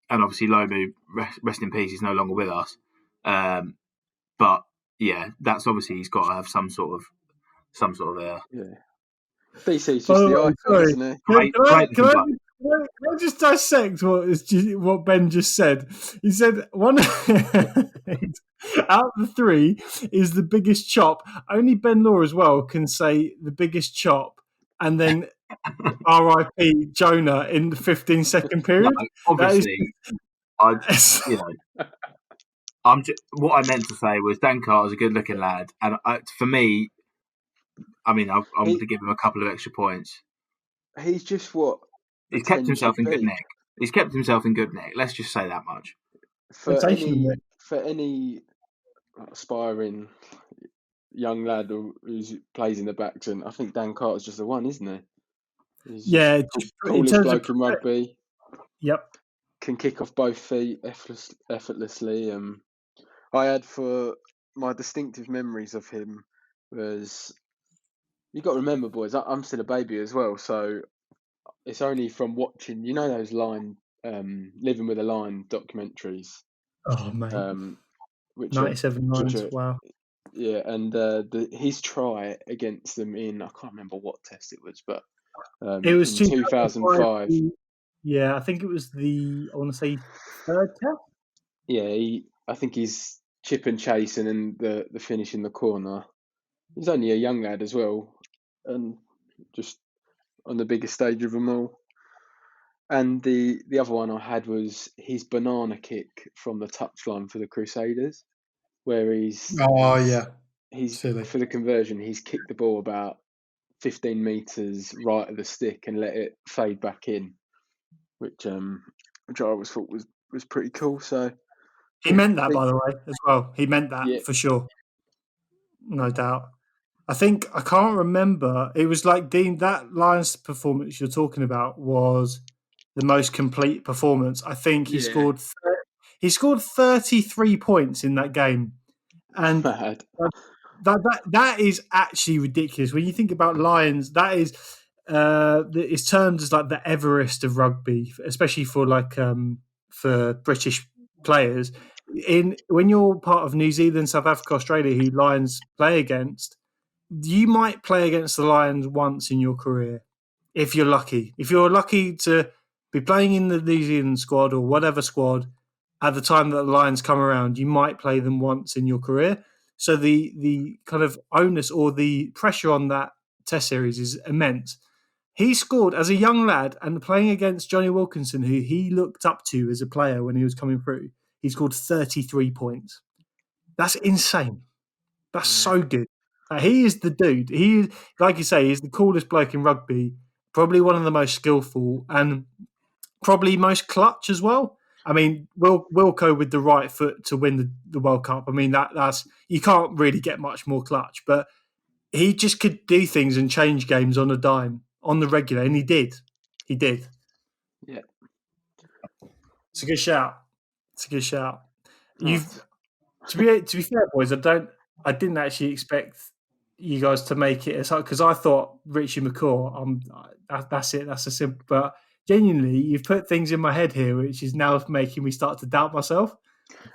obviously Lomu, rest in peace, is no longer with us. But yeah, that's obviously he's got to have some sort of BC's just the icon, isn't he? Can I just dissect what Ben just said? He said one out of the three is the biggest chop. Only Ben Law as well can say the biggest chop, and then R.I.P. Jonah in the 15-second period. No, obviously, what I meant to say was Dan Carr is a good-looking lad, and for me, I mean, I want to give him a couple of extra points. He's just what. He's kept himself in good nick. Let's just say that much. For any aspiring young lad who plays in the backs, and I think Dan Carter's just the one, isn't he? He's coolest bloke in rugby. Yep. Can kick off both feet effortlessly. I had for my distinctive memories of him was, you got to remember, boys, I'm still a baby as well, so it's only from watching, those Living with a Lion documentaries. Oh, mate. 97 lines, wow. Yeah, and his try against them in, I can't remember what test it was, but it was in 2005. Yeah, I think it was I want to say third test. Yeah, I think he's chip and chase and then the finish in the corner. He's only a young lad as well, and just on the biggest stage of them all. And the other one I had was his banana kick from the touchline for the Crusaders, where he's silly. For the conversion, he's kicked the ball about 15 metres right of the stick and let it fade back in, which I always thought was pretty cool. So he meant that, by the way, as well. He meant that for sure, no doubt. I can't remember. It was like Dean. That Lions performance you're talking about was the most complete performance. I think he scored 33 points in that game, and that is actually ridiculous when you think about Lions. That is it's termed as like the Everest of rugby, especially for for British players. When you're part of New Zealand, South Africa, Australia, who Lions play against, you might play against the Lions once in your career, if you're lucky. If you're lucky to be playing in the New Zealand squad or whatever squad at the time that the Lions come around, you might play them once in your career. So the kind of onus or the pressure on that test series is immense. He scored as a young lad and playing against Johnny Wilkinson, who he looked up to as a player when he was coming through. He scored 33 points. That's insane. That's so good. He is the dude. He, like you say, he's the coolest bloke in rugby, probably one of the most skillful and probably most clutch as well. I mean, Wilco with the right foot to win the World Cup. I mean, that's you can't really get much more clutch, but he just could do things and change games on a dime, on the regular, and he did. He did. Yeah. It's a good shout. Nice. To be fair, boys, I didn't actually expect you guys to make it as hard because I thought Richie McCaw. That's it. That's a simple. But genuinely, you've put things in my head here, which is now making me start to doubt myself.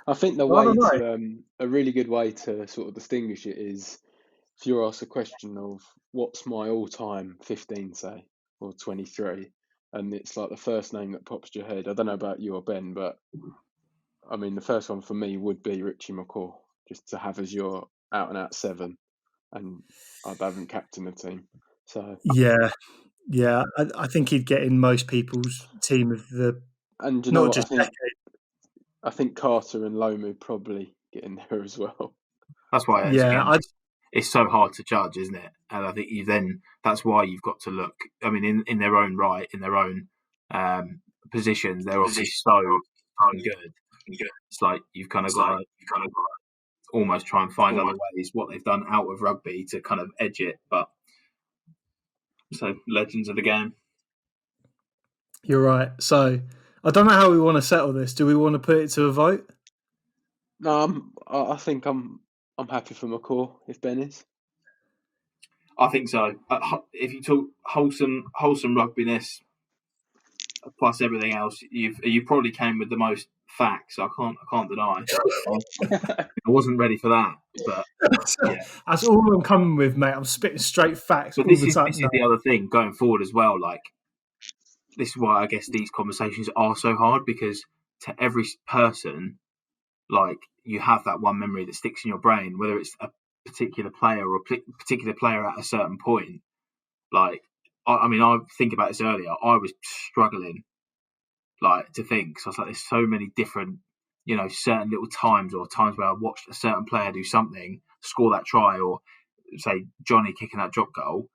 I think a really good way to sort of distinguish it is if you're asked a question of what's my all-time 15, say, or 23, and it's like the first name that pops to your head. I don't know about you or Ben, but I mean, the first one for me would be Richie McCaw, just to have as your out and out 7, and I haven't captained the team. So yeah, I think he'd get in most people's team of the. And you know what? I think Carter and Lomu probably get in there as well. That's why it's so hard to judge, isn't it? And I think that's why you've got to look. I mean, in their own right, in their own positions, they're obviously so good. It's like you've kind of got to almost try and find other ways what they've done out of rugby to kind of edge it. But so legends of the game. You're right. So I don't know how we want to settle this. Do we want to put it to a vote? No, I think I'm happy for McCaw if Ben is. I think so. If you talk wholesome rugbyness plus everything else, you probably came with the most facts. I can't deny. I wasn't ready for that, but that's all I'm coming with, mate. I'm spitting straight facts. But this is the other thing going forward as well. Like, this is why I guess these conversations are so hard, because to every person, like, you have that one memory that sticks in your brain, whether it's a particular player or a particular player at a certain point. Like, I mean, I think about this earlier. I was struggling, like, to think. So I was like, there's so many different, certain little times or times where I watched a certain player do something, score that try, or say Johnny kicking that drop goal.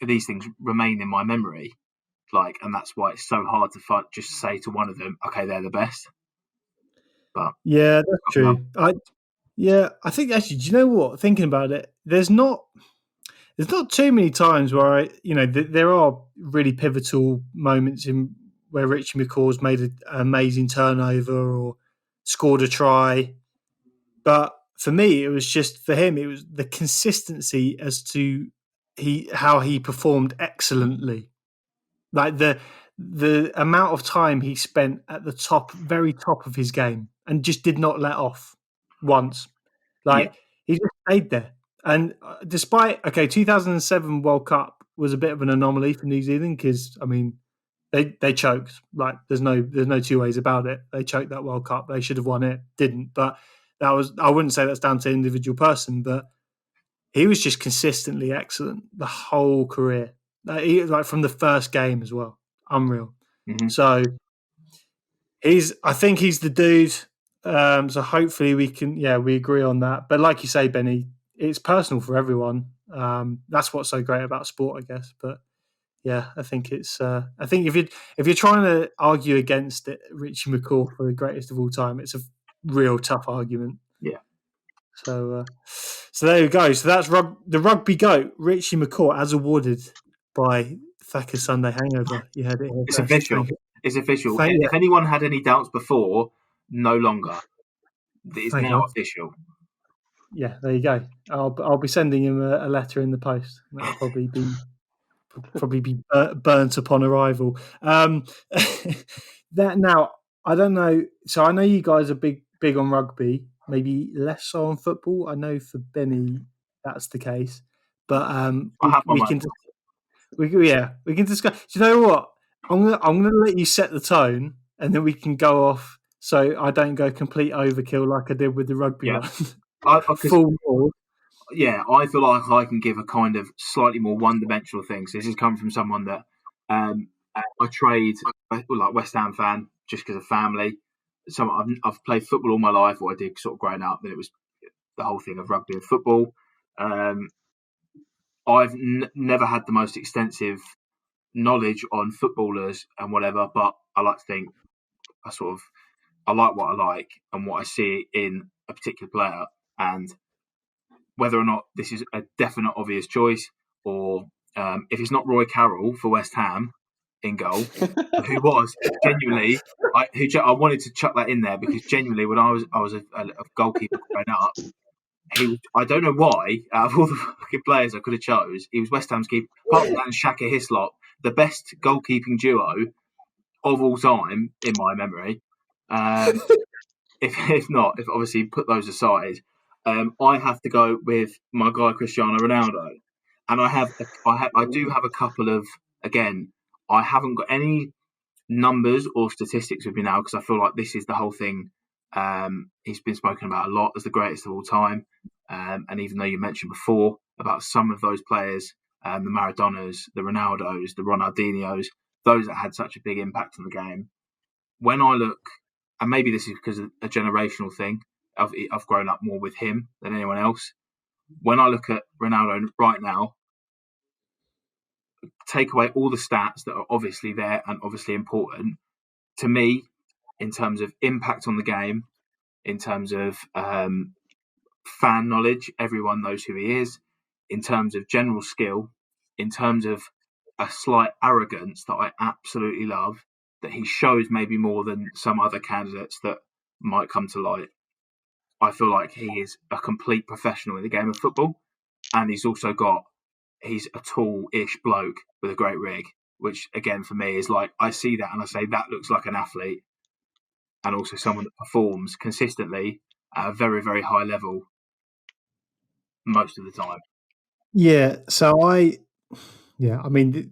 These things remain in my memory, like, and that's why it's so hard to just say to one of them, okay, they're the best. But yeah, that's true. I think actually, do you know what? Thinking about it, there's not too many times where there are really pivotal moments in where Richie McCaw's made an amazing turnover or scored a try. But for me, it was just, for him, it was the consistency as to how he performed excellently. Like the amount of time he spent at the very top of his game and just did not let off once. Like, he just stayed there. And despite 2007 World Cup was a bit of an anomaly for New Zealand, because I mean they choked. Like, there's no two ways about it. They choked that World Cup. They should have won it, didn't. But I wouldn't say that's down to individual person, but he was just consistently excellent the whole career. Like from the first game as well, unreal. Mm-hmm. So I think he's the dude. So hopefully we agree on that. But like you say, Benny, it's personal for everyone. That's what's so great about sport, I guess. But yeah, I think it's. I think if you're trying to argue against it, Richie McCaw for the greatest of all time, it's a real tough argument. Yeah. So there you go. So that's the rugby goat, Richie McCaw, as awarded by Thacker Sunday Hangover. You heard it here. It's official. It's official. If anyone had any doubts before, no longer. It's now official. Yeah, there you go. I'll be sending him a letter in the post. That'll probably be burnt upon arrival. That now, I don't know. So I know you guys are big on rugby. Maybe less so on football. I know for Benny that's the case. But we can discuss. Do you know what? I'm gonna let you set the tone, and then we can go off. So I don't go complete overkill like I did with the rugby one. Full ball. Yeah, I feel like I can give a kind of slightly more one-dimensional thing. So this has come from someone that I trade, like West Ham fan, just because of family. So I've played football all my life, or I did sort of growing up. Then it was the whole thing of rugby and football. I've never had the most extensive knowledge on footballers and whatever, but I like to think I like what I like and what I see in a particular player, and whether or not this is a definite obvious choice, or if it's not Roy Carroll for West Ham in goal, who was genuinely, I wanted to chuck that in there, because genuinely when I was a goalkeeper growing up, I don't know why, out of all the fucking players I could have chose, he was West Ham's keeper. Apart from that and Shaka Hislop, the best goalkeeping duo of all time in my memory. If obviously put those aside, I have to go with my guy Cristiano Ronaldo, and I do have a couple of, again, I haven't got any numbers or statistics with me now, because I feel like this is the whole thing. He's been spoken about a lot as the greatest of all time. And even though you mentioned before about some of those players, the Maradonas, the Ronaldos, the Ronaldinhos, those that had such a big impact on the game, when I look, and maybe this is because of a generational thing, I've grown up more with him than anyone else. When I look at Ronaldo right now, take away all the stats that are obviously there and obviously important, to me, in terms of impact on the game, in terms of fan knowledge, everyone knows who he is, in terms of general skill, in terms of a slight arrogance that I absolutely love, that he shows maybe more than some other candidates that might come to light. I feel like he is a complete professional in the game of football, and he's a tall-ish bloke with a great rig, which again for me is like, I see that and I say that looks like an athlete, and also someone that performs consistently at a very, very high level most of the time. Yeah, so I mean,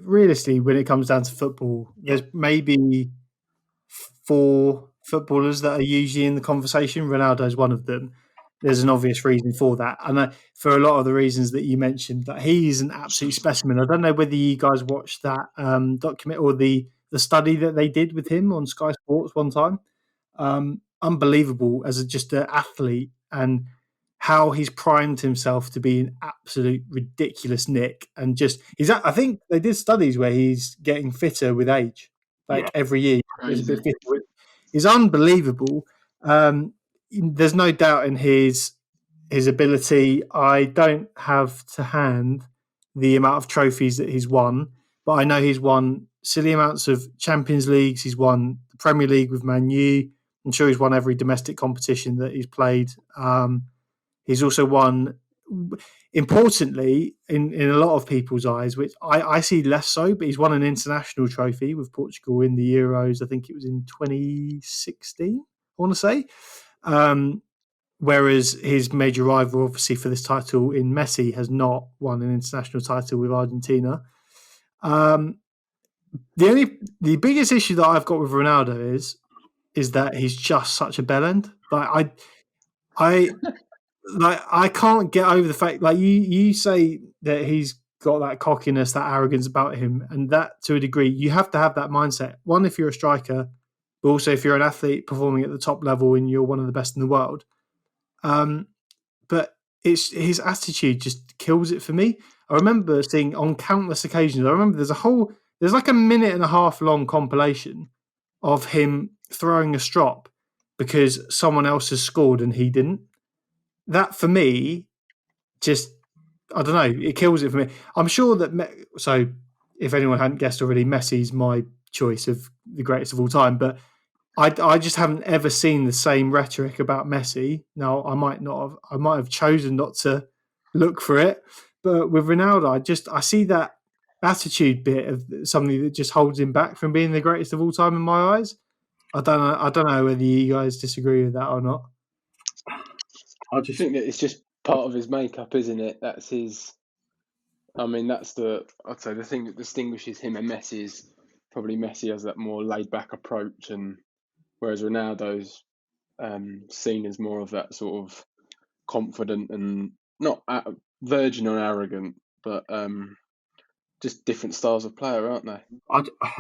realistically, when it comes down to football, there's maybe 4 footballers that are usually in the conversation. Ronaldo is one of them. There's an obvious reason for that. And for a lot of the reasons that you mentioned, that he's an absolute specimen. I don't know whether you guys watched that document or the study that they did with him on Sky Sports one time. Unbelievable as just an athlete, and how he's primed himself to be an absolute ridiculous nick. And I think they did studies where he's getting fitter with age. Every year, he's a bit fitter. He's unbelievable. There's no doubt in his ability. I don't have to hand the amount of trophies that he's won, but I know he's won silly amounts of Champions Leagues. He's won the Premier League with Man U. I'm sure he's won every domestic competition that he's played. He's also won, importantly, in a lot of people's eyes, which I see less so, but he's won an international trophy with Portugal in the Euros. I think it was in 2016, I want to say. Whereas his major rival, obviously, for this title in Messi, has not won an international title with Argentina. The biggest issue that I've got with Ronaldo is that he's just such a bellend. I can't get over the fact, like you say that he's got that cockiness, that arrogance about him, and that to a degree you have to have that mindset. One, if you're a striker, but also if you're an athlete performing at the top level and you're one of the best in the world. But it's his attitude just kills it for me. I remember seeing on countless occasions. I remember there's like a minute and a half long compilation of him throwing a strop because someone else has scored and he didn't. That for me, just, I don't know, it kills it for me. I'm sure that, so if anyone hadn't guessed already, Messi's my choice of the greatest of all time, but I just haven't ever seen the same rhetoric about Messi. Now, I might have chosen not to look for it, but with Ronaldo, I see that attitude bit of something that just holds him back from being the greatest of all time in my eyes. I don't know whether you guys disagree with that or not. I just think that it's just part of his makeup, isn't it? That's his. I mean, I'd say the thing that distinguishes him and Messi is probably Messi has that more laid back approach, and whereas Ronaldo's seen as more of that sort of confident and not virgin or arrogant, but just different styles of player, aren't they?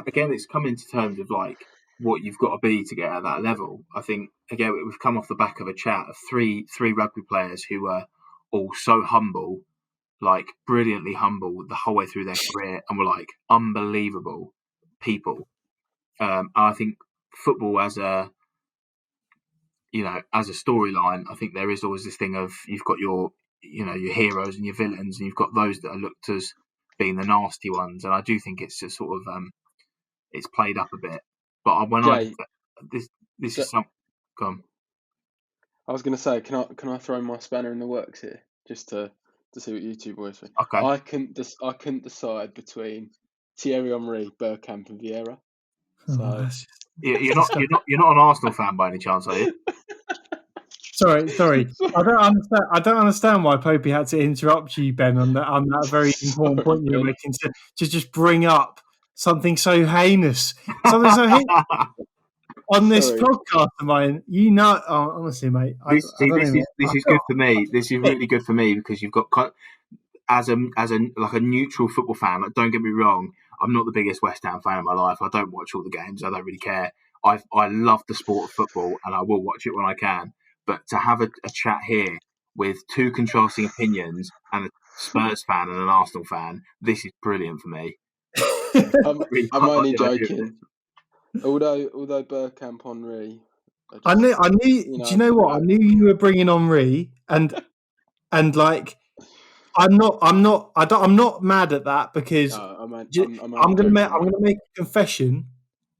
Again, it's come into terms of like what you've got to be to get at that level. I think, again, we've come off the back of a chat of three rugby players who were all so humble, like brilliantly humble the whole way through their career, and were like unbelievable people. I think football as a storyline, I think there is always this thing of you've got your heroes and your villains, and you've got those that are looked as being the nasty ones. And I do think it's just sort of it's played up a bit. But when this is something. Go on. I was going to say, can I throw my spanner in the works here, just to see what you two boys think? Okay. I couldn't decide between Thierry Henry, Bergkamp, and Vieira. So you're not an Arsenal fan by any chance, are you? Sorry. I don't understand why Popey had to interrupt you, Ben, on that very important point you were making to just bring up something so heinous. Something so heinous. on this podcast of mine, honestly, mate. This is good for me. This is really good for me because you've got as a neutral football fan. Like, don't get me wrong, I'm not the biggest West Ham fan in my life. I don't watch all the games. I don't really care. I love the sport of football and I will watch it when I can. But to have a chat here with two contrasting opinions and a Spurs fan and an Arsenal fan, this is brilliant for me. I'm only joking. Although Bergkamp, Henry, I knew. Do you know what? I knew you were bringing Henry, and like, I'm not mad at that because I'm gonna make a confession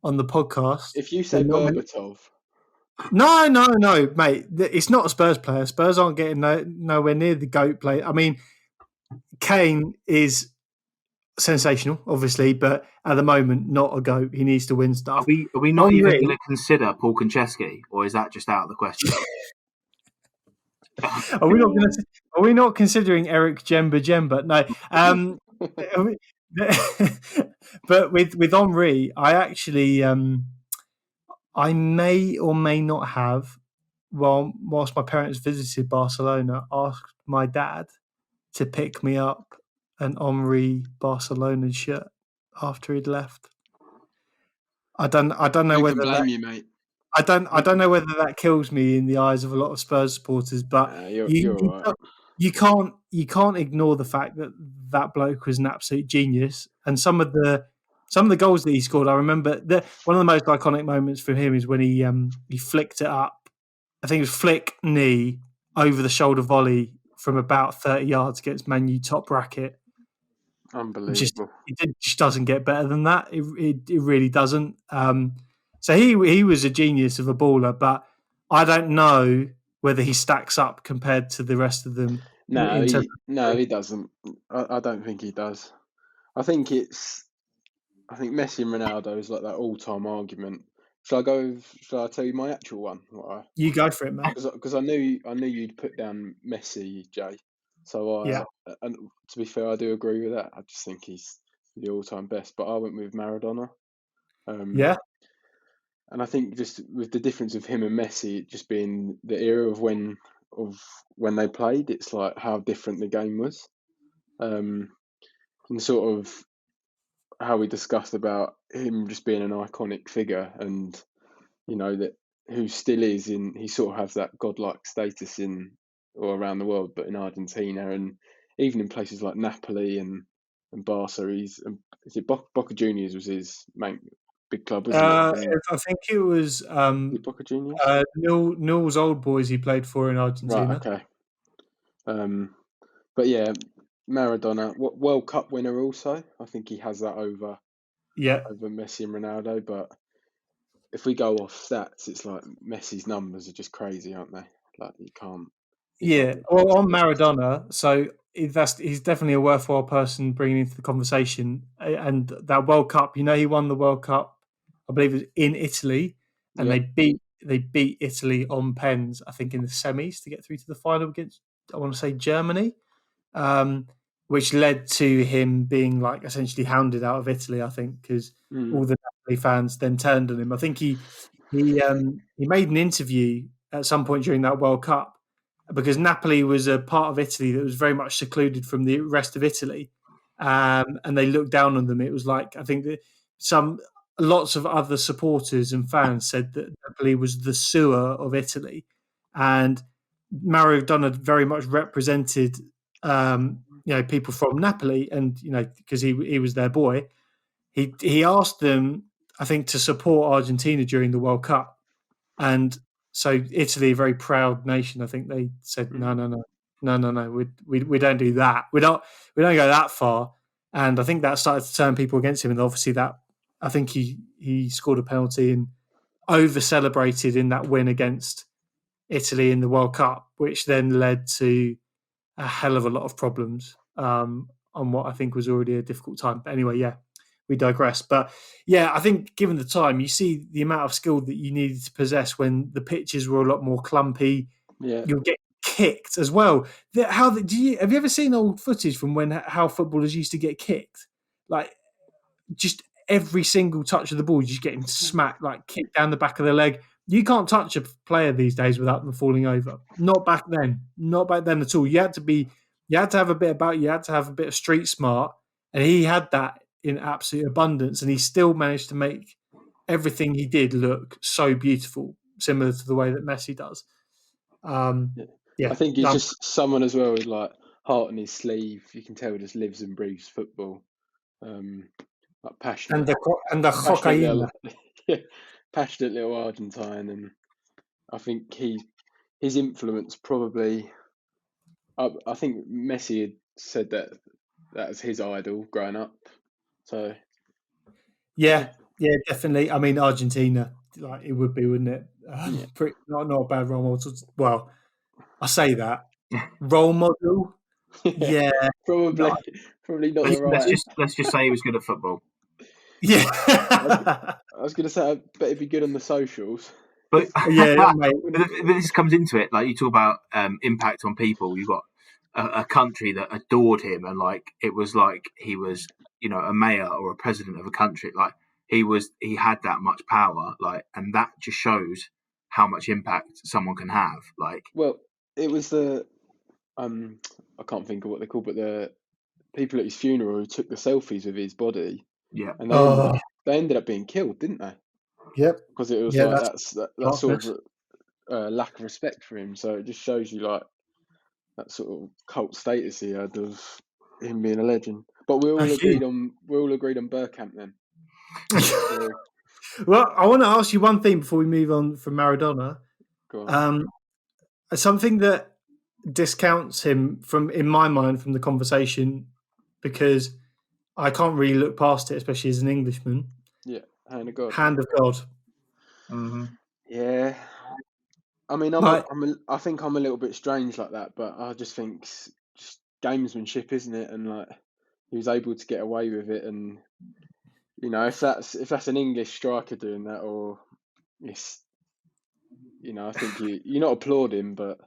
on the podcast. If you say Berbatov. No, mate. It's not a Spurs player. Spurs aren't getting nowhere near the GOAT play. I mean, Kane is sensational, obviously, but at the moment, not a GOAT. He needs to win stuff. Are we not even going to consider Paul Konchesky, or is that just out of the question? Are we not considering Eric Jemba? No. But with Henry, I actually I may or may not have, whilst my parents visited Barcelona, asked my dad to pick me up an Henry Barcelona shirt after he'd left. I don't know whether blame you, mate. I don't know whether that kills me in the eyes of a lot of Spurs supporters, but you're right. You can't ignore the fact that bloke was an absolute genius, and some of the goals that he scored. I remember one of the most iconic moments for him is when he flicked it up. I think it was flick knee over the shoulder volley from about 30 yards against Man U top bracket. Unbelievable. It just doesn't get better than that. It really doesn't. So he was a genius of a baller, but I don't know whether he stacks up compared to the rest of them. No, he doesn't. I don't think he does. I think Messi and Ronaldo is like that all-time argument. Shall I tell you my actual one? You go for it, mate. Because I knew you'd put down Messi, Jay. So and to be fair, I do agree with that. I just think he's the all-time best. But I went with Maradona. And I think just with the difference of him and Messi, just being the era of when they played, it's like how different the game was, and sort of how we discussed about him just being an iconic figure, and that who still is he sort of has that godlike status in or around the world, but in Argentina and even in places like Napoli and Barca, is it Boca Juniors was his main big club, wasn't it? I think it was Boca Juniors. Newell's Old Boys he played for in Argentina. Right, okay. But yeah, Maradona, World Cup winner also. I think he has that over Messi and Ronaldo. But if we go off stats, it's like Messi's numbers are just crazy, aren't they? Like you can't. Well, on Maradona, so he's definitely a worthwhile person bringing into the conversation. And that World Cup, he won the World Cup, I believe it was in Italy, and they beat Italy on pens, I think, in the semis to get through to the final against, I want to say, Germany, which led to him being like essentially hounded out of Italy, I think, because all the Napoli fans then turned on him. I think he made an interview at some point during that World Cup, because Napoli was a part of Italy that was very much secluded from the rest of Italy, and they looked down on them. It was like, I think that lots of other supporters and fans said that Napoli was the sewer of Italy, and Maradona very much represented people from Napoli, and because he was their boy, he asked them, I think, to support Argentina during the World Cup, and so Italy, a very proud nation, I think they said, no, we don't do that. We don't go that far. And I think that started to turn people against him. And obviously I think he scored a penalty and over-celebrated in that win against Italy in the World Cup, which then led to a hell of a lot of problems on what I think was already a difficult time. But anyway, we digress. But I think given the time, you see the amount of skill that you needed to possess when the pitches were a lot more clumpy. Yeah. You'll get kicked as well. Have you ever seen old footage from how footballers used to get kicked? Like, just every single touch of the ball, you're just getting smacked, like kicked down the back of the leg. You can't touch a player these days without them falling over. Not back then at all. You had to have a bit about you. You had to have a bit of street smart, and he had that in absolute abundance, and he still managed to make everything he did look so beautiful, similar to the way that Messi does. I think he's just someone as well with like heart on his sleeve. You can tell he just lives and breathes football. Like passionate and the cocaine. Passionate little Argentine, and I think his influence probably. I think Messi had said that was his idol growing up. So yeah, definitely. I mean, Argentina, like it would be, wouldn't it? Not a bad role model. Well, I say that role model. Yeah, probably not the right. Let's just say he was good at football. Yeah, I was going to say I bet he'd be good on the socials. But yeah, mate. This comes into it. Like you talk about impact on people. You've got a country that adored him, and like it was like he was, a mayor or a president of a country. Like he had that much power. Like, and that just shows how much impact someone can have. Like, well, it was the I can't think of what they're called, but the people at his funeral who took the selfies with his body. Yeah, and they ended up being killed, didn't they? Yep. Because it was that sort of lack of respect for him. So it just shows you like that sort of cult status he had of him being a legend. But we all agreed on Bergkamp then. Well, I want to ask you one thing before we move on from Maradona. Go on. Something that discounts him in my mind from the conversation, because I can't really look past it, especially as an Englishman. Yeah, hand of God. Hand of God. Mm-hmm. Yeah. I mean, I think I'm a little bit strange like that, but I just think just gamesmanship, isn't it? And like he was able to get away with it, and if that's an English striker doing that, or it's, I think you're not applauding, but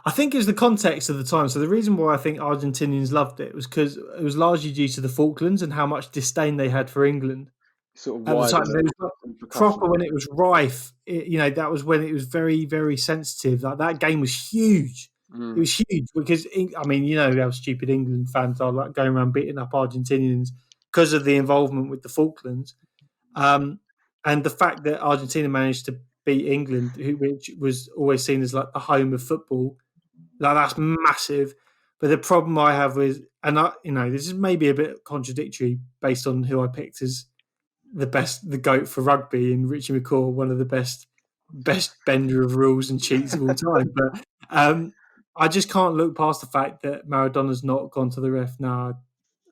I think it was the context of the time. So the reason why I think Argentinians loved it was because it was largely due to the Falklands and how much disdain they had for England. Sort of at the time, it was proper when it was rife. That was when it was very, very sensitive. Like that game was huge. It was huge because how stupid England fans are, like going around beating up Argentinians because of the involvement with the Falklands, and the fact that Argentina managed to beat England, which was always seen as like the home of football. Like that's massive. But the problem I have with, this is maybe a bit contradictory based on who I picked as the GOAT for rugby, and Richie McCaw, one of the best bender of rules and cheats of all time. But I just can't look past the fact that Maradona's not gone to the ref now.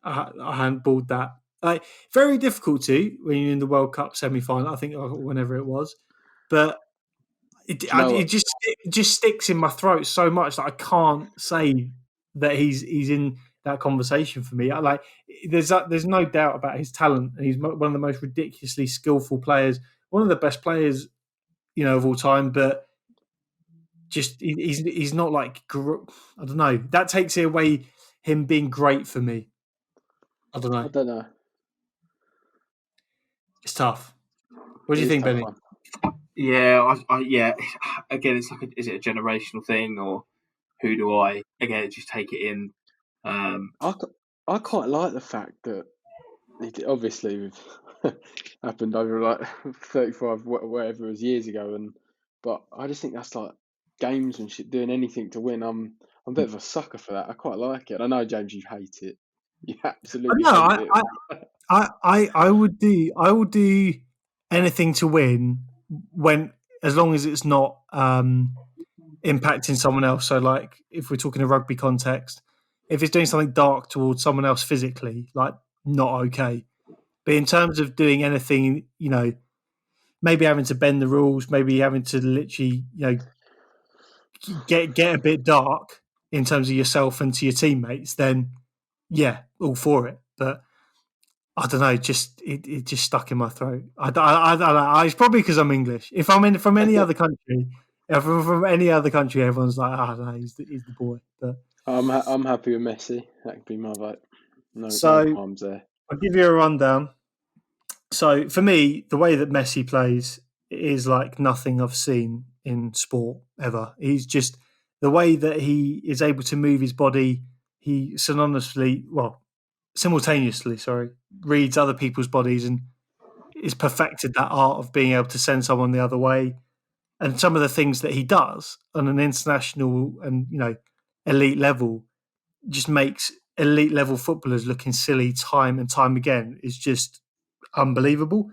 I handballed that. Like, very difficult to when you're in the World Cup semi-final, I think, whenever it was. But it just sticks in my throat so much that I can't say that he's in that conversation for me. There's no doubt about his talent, and he's one of the most ridiculously skillful players, one of the best players, of all time. But just he's not like, I don't know. That takes away him being great for me. I don't know. It's tough. What do you think, Benny? Yeah, yeah. Again, it's like, is it a generational thing, or who do I just take it in? I quite like the fact that it obviously happened over like 35 whatever it was years ago, but I just think that's like gamesmanship, doing anything to win. I'm a bit of a sucker for that. I quite like it. I know, James, you hate it. You absolutely hate it. I would do anything to win as long as it's not impacting someone else. So, like, if we're talking a rugby context, if it's doing something dark towards someone else physically, like, not okay. But in terms of doing anything, maybe having to bend the rules, maybe having to literally, get a bit dark in terms of yourself and to your teammates, then yeah, all for it. But I don't know, it just stuck in my throat. I don't know. It's probably because I'm English. If I'm from any other country, everyone's like, no, he's the boy. But I'm happy with Messi. That could be my vote. No so qualms there. I'll give you a rundown. So for me, the way that Messi plays is like nothing I've seen in sport ever. He's just the way that he is able to move his body. He simultaneously, reads other people's bodies and is perfected that art of being able to send someone the other way. And some of the things that he does on an international and elite level just makes elite level footballers looking silly time and time again. Is just unbelievable.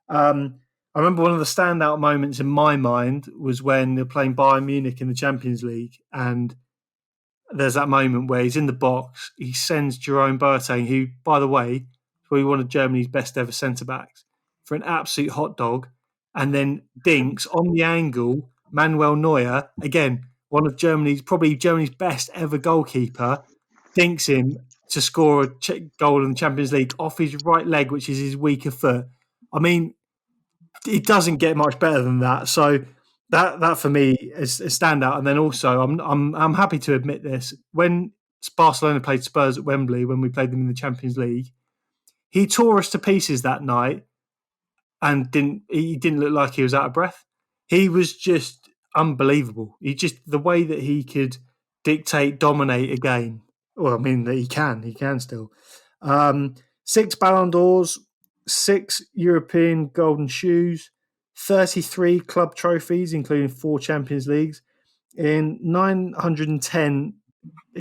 I remember one of the standout moments in my mind was when they're playing Bayern Munich in the Champions League, and there's that moment where he's in the box. He sends Jerome Boateng, who, by the way, is probably one of Germany's best ever centre backs, for an absolute hot dog, and then dinks on the angle Manuel Neuer, again probably Germany's best ever goalkeeper, dinks him to score a goal in the Champions League off his right leg, which is his weaker foot. I mean, it doesn't get much better than that. So that for me is a standout. And then also, I'm happy to admit this: when Barcelona played Spurs at Wembley, when we played them in the Champions League, he tore us to pieces that night, and he didn't look like he was out of breath. He was just unbelievable. The way that he could dictate, dominate a game. Well, I mean that he can still. 6 Ballon d'Ors, 6 European Golden Shoes, 33 club trophies, including 4 Champions Leagues. In 910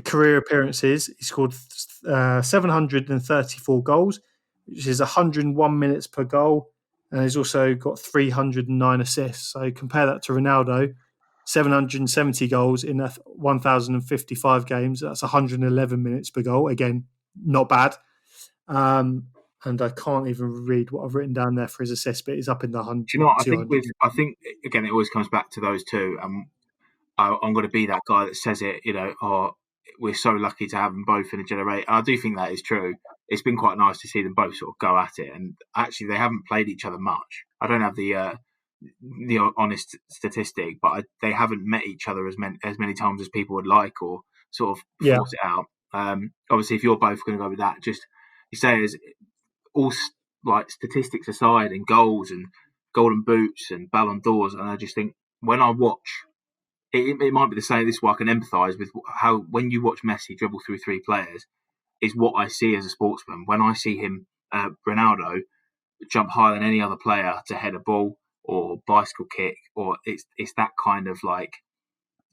career appearances, he scored 734 goals, which is 101 minutes per goal. And he's also got 309 assists. So compare that to Ronaldo, 770 goals in 1,055 games. That's 111 minutes per goal. Again, not bad. And I can't even read what I've written down there for his assist, but he's up in the 100. Do you know what? I think again, it always comes back to those two. I'm going to be that guy that says it. We're so lucky to have them both in a generation. I do think that is true. It's been quite nice to see them both sort of go at it. And actually, they haven't played each other much. I don't have the honest statistic, but they haven't met each other as many times as people would like, or sort of force it out. Obviously, if you're both going to go with that, just you say as all like statistics aside, and goals and golden boots and Ballon d'Ors, and I just think when I watch, it might be the same. This is why I can empathise with how when you watch Messi dribble through 3 players, is what I see as a sportsman. When I see him, Ronaldo, jump higher than any other player to head a ball or bicycle kick, or it's that kind of like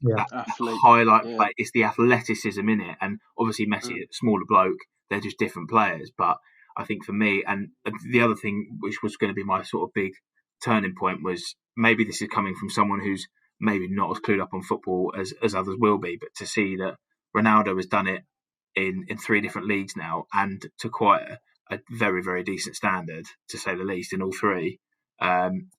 that highlight play. It's the athleticism in it, and obviously Messi, a smaller bloke, they're just different players. But I think for me, and the other thing which was going to be my sort of big turning point was, maybe this is coming from someone who's maybe not as clued up on football as others will be, but to see that Ronaldo has done it in 3 different leagues now, and to quite a very, very decent standard, to say the least, in all 3,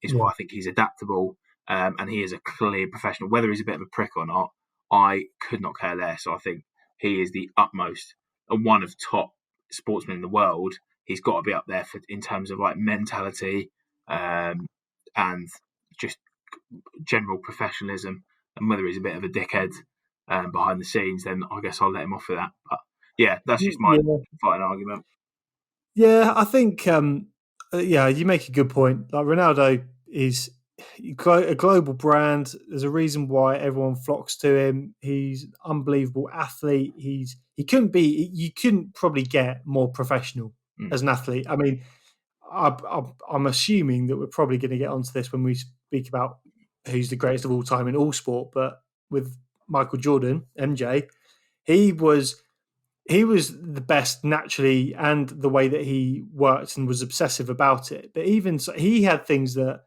is why I think he's adaptable, and he is a clear professional. Whether he's a bit of a prick or not, I could not care less. So I think he is the utmost, and one of top sportsmen in the world. He's got to be up there in terms of like mentality, and just general professionalism. And whether he's a bit of a dickhead behind the scenes, then I guess I'll let him off for that. But yeah, that's just my fighting argument. Yeah, I think you make a good point. Like, Ronaldo is a global brand. There's a reason why everyone flocks to him. He's an unbelievable athlete. You couldn't probably get more professional as an athlete. I mean, I'm assuming that we're probably going to get onto this when we speak about who's the greatest of all time in all sport. But with Michael Jordan, MJ, he was the best naturally, and the way that he worked and was obsessive about it. But even so, he had things that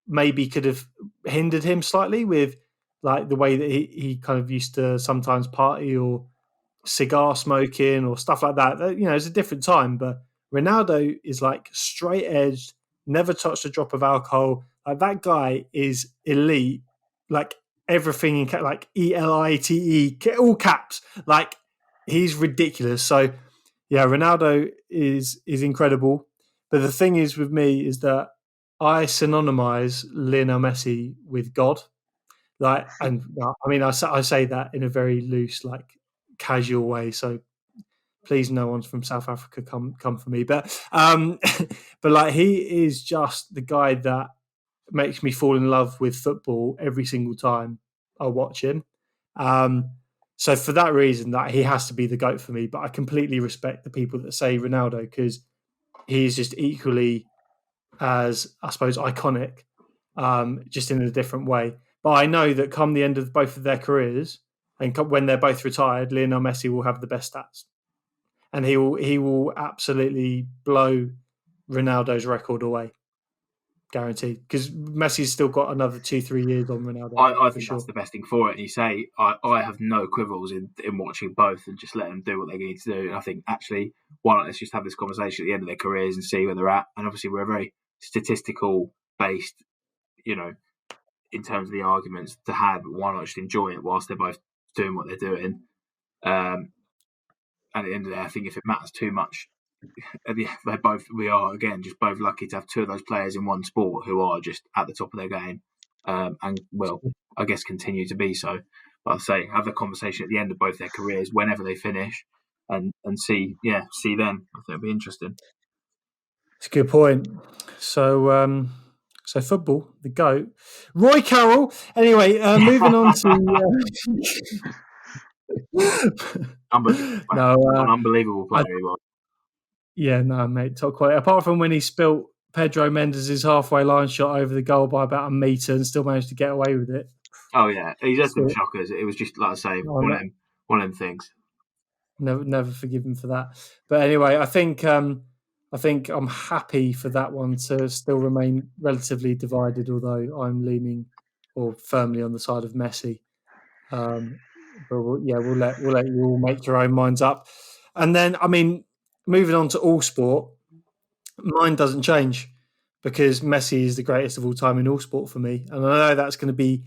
maybe could have hindered him slightly, with like the way that he kind of used to sometimes party or cigar smoking or stuff like that. It's a different time, but Ronaldo is like straight edged, never touched a drop of alcohol. Like, that guy is elite, like everything in like ELITE, all caps. Like, he's ridiculous. So yeah, Ronaldo is incredible. But the thing is with me is that I synonymize Lionel Messi with God. Like, and I mean, I say that in a very loose, like, casual way. So Please, no one's from South Africa come for me. But but like, he is just the guy that makes me fall in love with football every single time I watch him. So for that reason, that he has to be the GOAT for me. But I completely respect the people that say Ronaldo, because he's just equally as, I suppose, iconic, just in a different way. But I know that come the end of both of their careers, and when they're both retired, Lionel Messi will have the best stats, and he will absolutely blow Ronaldo's record away, guaranteed. Because Messi's still got another 2-3 years on Ronaldo. I think that's the best thing for it. And you say I have no quibbles in watching both and just let them do what they need to do. And I think actually, why not let's just have this conversation at the end of their careers and see where they're at. And obviously, we're a very statistical based, in terms of the arguments to have. But why not just enjoy it whilst they're both doing what they're doing? And at the end of the day, I think if it matters too much, we are again just both lucky to have two of those players in one sport who are just at the top of their game, and will, I guess, continue to be so. But I say, have a conversation at the end of both their careers, whenever they finish, and see then. I think it'll be interesting. It's a good point. So football, the GOAT, Roy Carroll. Anyway, moving on to. Unbelievable player he was. Yeah, no, mate, top quality. Apart from when he spilt Pedro Mendes' halfway line shot over the goal by about a metre and still managed to get away with it. Oh yeah, he's had some shockers. It was just, like I say, one of them things. Never forgive him for that. But anyway, I think I'm happy for that one to still remain relatively divided, although I'm leaning firmly on the side of Messi. But we'll let you all make your own minds up. And then, I mean, moving on to all sport, mine doesn't change, because Messi is the greatest of all time in all sport for me. And I know that's going to be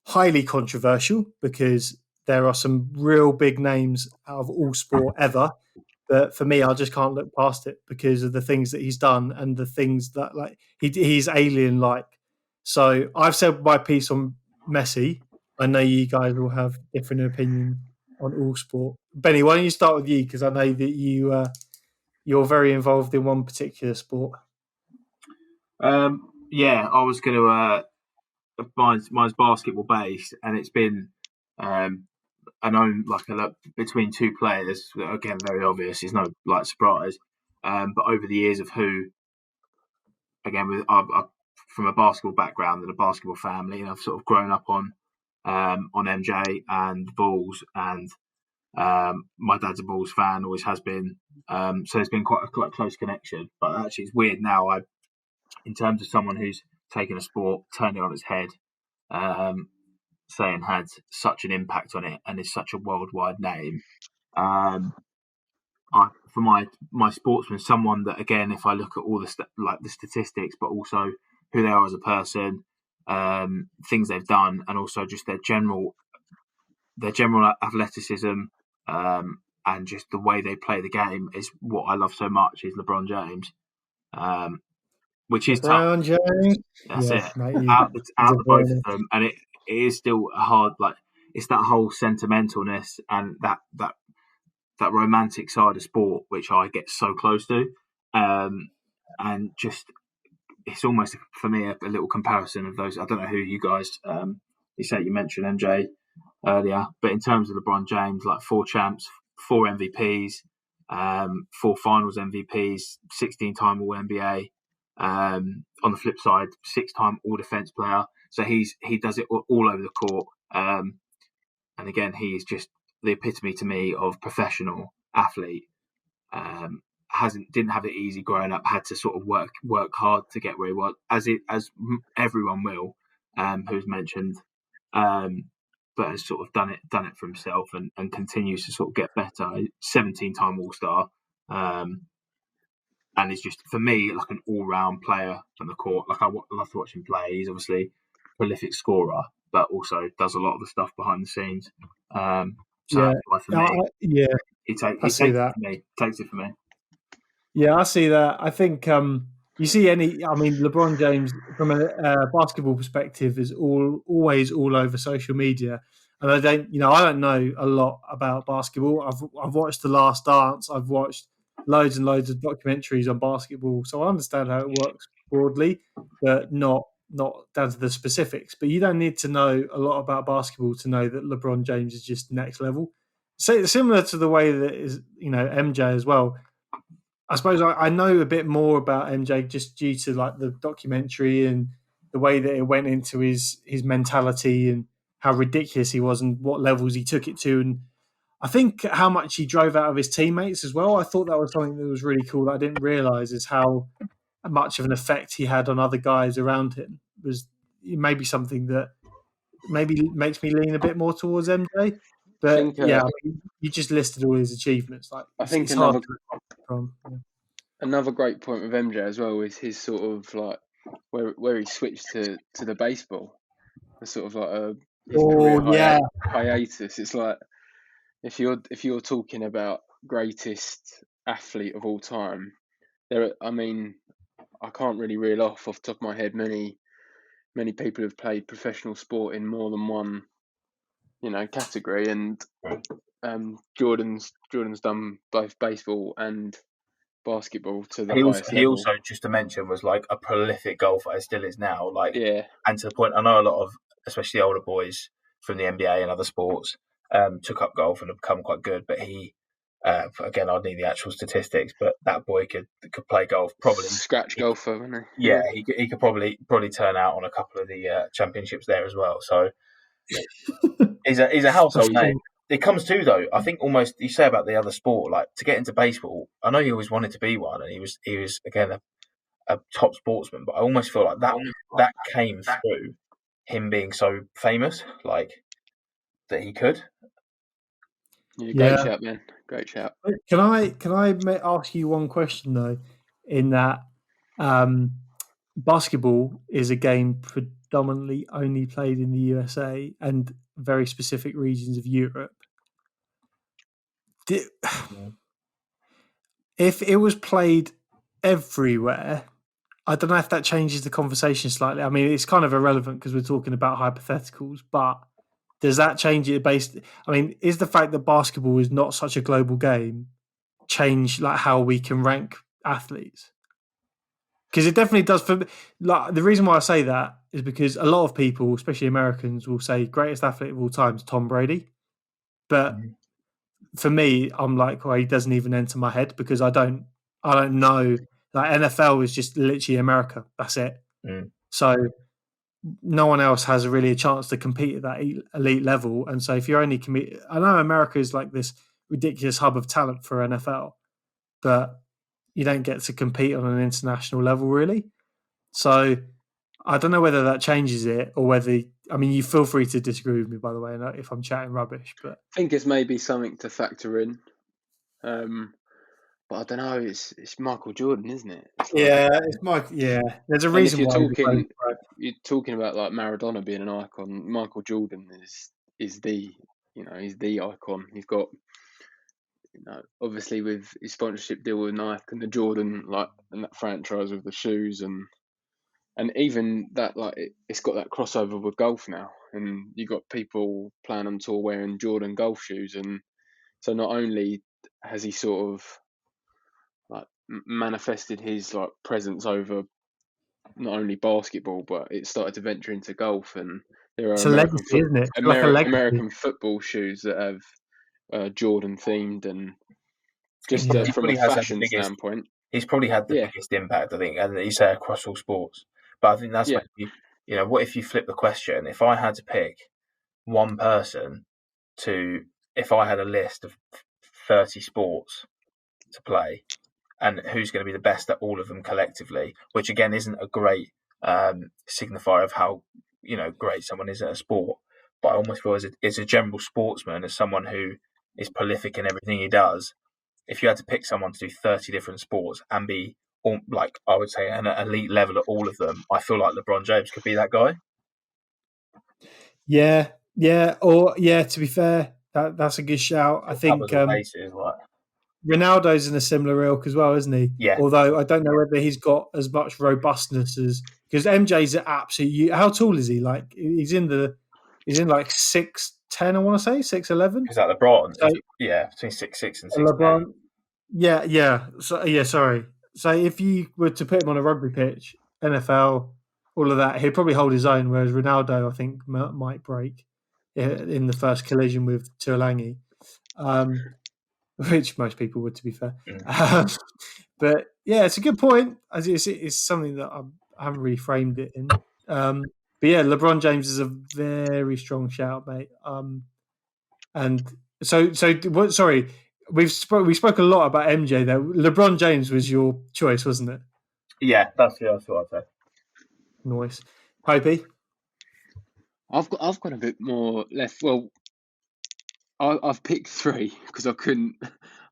highly controversial, because there are some real big names out of all sport ever. But for me, I just can't look past it because of the things that he's done and the things that, like, he's alien-like. So I've said my piece on Messi. I know you guys will have different opinions on all sport. Benny, why don't you start with you? Because I know that you're very involved in one particular sport. I was going to. Mine's basketball based, and it's been between two players. Again, very obvious. It's no surprise. But over the years of who, again, I'm from a basketball background and a basketball family, and I've sort of grown up on MJ and Bulls, and my dad's a Bulls fan, always has been. So there's been quite a close connection. But actually, it's weird now. In terms of someone who's taken a sport, turned it on its head, saying had such an impact on it and is such a worldwide name. For my sportsman, someone that, again, if I look at all the statistics, but also who they are as a person, things they've done, and also just their general athleticism, and just the way they play the game, is what I love so much. Is LeBron James, which is LeBron tough. James. That's it. Out the both of them, and it is still hard. Like, it's that whole sentimentalness and that romantic side of sport, which I get so close to, and just it's almost for me a little comparison of those. I don't know who you guys. You mentioned MJ earlier, but in terms of LeBron James, like 4 champs, 4 MVPs, 4 Finals MVPs, 16-time All NBA. On the flip side, 6-time All Defense player. So he does it all over the court. And again, he is just the epitome to me of professional athlete. Didn't have it easy growing up. Had to sort of work hard to get where he was, as everyone will, who's mentioned. But has sort of done it for himself and continues to sort of get better. 17-time All-Star. And is just, for me, like an all-round player on the court. Like, I love to watch him play. He's obviously a prolific scorer, but also does a lot of the stuff behind the scenes. He takes it for me. Yeah, I see that. I think you see LeBron James from a basketball perspective is always all over social media. And I don't know a lot about basketball. I've watched The Last Dance. I've watched loads and loads of documentaries on basketball, so I understand how it works broadly, but not down to the specifics. But you don't need to know a lot about basketball to know that LeBron James is just next level. So similar to the way that is MJ as well. I suppose I know a bit more about MJ just due to like the documentary and the way that it went into his mentality and how ridiculous he was and what levels he took it to, and I think how much he drove out of his teammates as well. I thought that was something that was really cool that I didn't realise is how much of an effect he had on other guys around him. It was maybe something that maybe makes me lean a bit more towards MJ. But you just listed all his achievements. Like I think it's hard to from. Another great point with MJ as well is his sort of like where he switched to the baseball. It's sort of like his career hiatus. It's like if you're talking about greatest athlete of all time, I can't really reel off the top of my head many people have played professional sport in more than one, category, and Jordan's done both baseball and basketball to the highest level. He also, just to mention, was like a prolific golfer, as still is now. And to the point, I know a lot of, especially older boys from the NBA and other sports, took up golf and have become quite good. But he, again, I'd need the actual statistics, but that boy could play golf, probably scratch golfer, wouldn't he? Yeah, he could probably turn out on a couple of the championships there as well. So he's a household name. It comes to, though, I think almost you say about the other sport, like to get into baseball. I know he always wanted to be one, and he was again a top sportsman. But I almost feel like that came through him being so famous, like that he could. Great shout, man. Great shout. Can I ask you one question though? In that, basketball is a game predominantly only played in the USA and very specific regions of Europe. If it was played everywhere, I don't know if that changes the conversation slightly. I mean, it's kind of irrelevant because we're talking about hypotheticals, but does that change it is the fact that basketball is not such a global game change like how we can rank athletes? Because it definitely does. For like the reason why I say that is because a lot of people, especially Americans, will say greatest athlete of all time is Tom Brady, but for me, I'm like, well, he doesn't even enter my head because I don't know. Like NFL is just literally America. That's it. So no one else has really a chance to compete at that elite level. And so if you're only I know America is like this ridiculous hub of talent for NFL, but you don't get to compete on an international level really. So I don't know whether that changes it or whether, you feel free to disagree with me, by the way, if I'm chatting rubbish. But I think it's maybe something to factor in. But I don't know. It's Michael Jordan, isn't it? It's Michael. Yeah, there's a reason why you're talking about like Maradona being an icon. Michael Jordan is the he's the icon. He's got obviously with his sponsorship deal with Nike and the Jordan and that franchise with the shoes and even that it's got that crossover with golf now, and you got people playing on tour wearing Jordan golf shoes, and so not only has he sort of manifested his presence over not only basketball, but it started to venture into golf, and there are American football shoes that have Jordan themed, and just from a fashion standpoint, he's probably had the biggest impact, I think, and you say across all sports. But I think that's maybe, what if you flip the question? If I had to pick one person if I had a list of 30 sports to play, and who's going to be the best at all of them collectively, which again isn't a great signifier of how great someone is at a sport, but I almost feel as a general sportsman, as someone who is prolific in everything he does, if you had to pick someone to do 30 different sports and be I would say an elite level at all of them, I feel like LeBron James could be that guy. To be fair, that's a good shout. I think Ronaldo's in a similar ilk as well, isn't he? Yeah. Although I don't know whether he's got as much robustness because MJ's an absolute. How tall is he? Like he's in like 6'3", 6'10", I want to say 6'11". Is that LeBron? So, yeah, between 6'6" and 6'10". LeBron. Yeah. So sorry. So if you were to put him on a rugby pitch, NFL, all of that, he'd probably hold his own. Whereas Ronaldo, I think, might break in the first collision with Tuolangi, which most people would, to be fair. But yeah, it's a good point. As it's something that I haven't really framed it in. But yeah, LeBron James is a very strong shout, mate. And so what? Sorry, we spoke a lot about MJ there. LeBron James was your choice, wasn't it? Yeah, that's what I'd say. Nice. Popey? I've got a bit more left. Well, I've picked 3 because I couldn't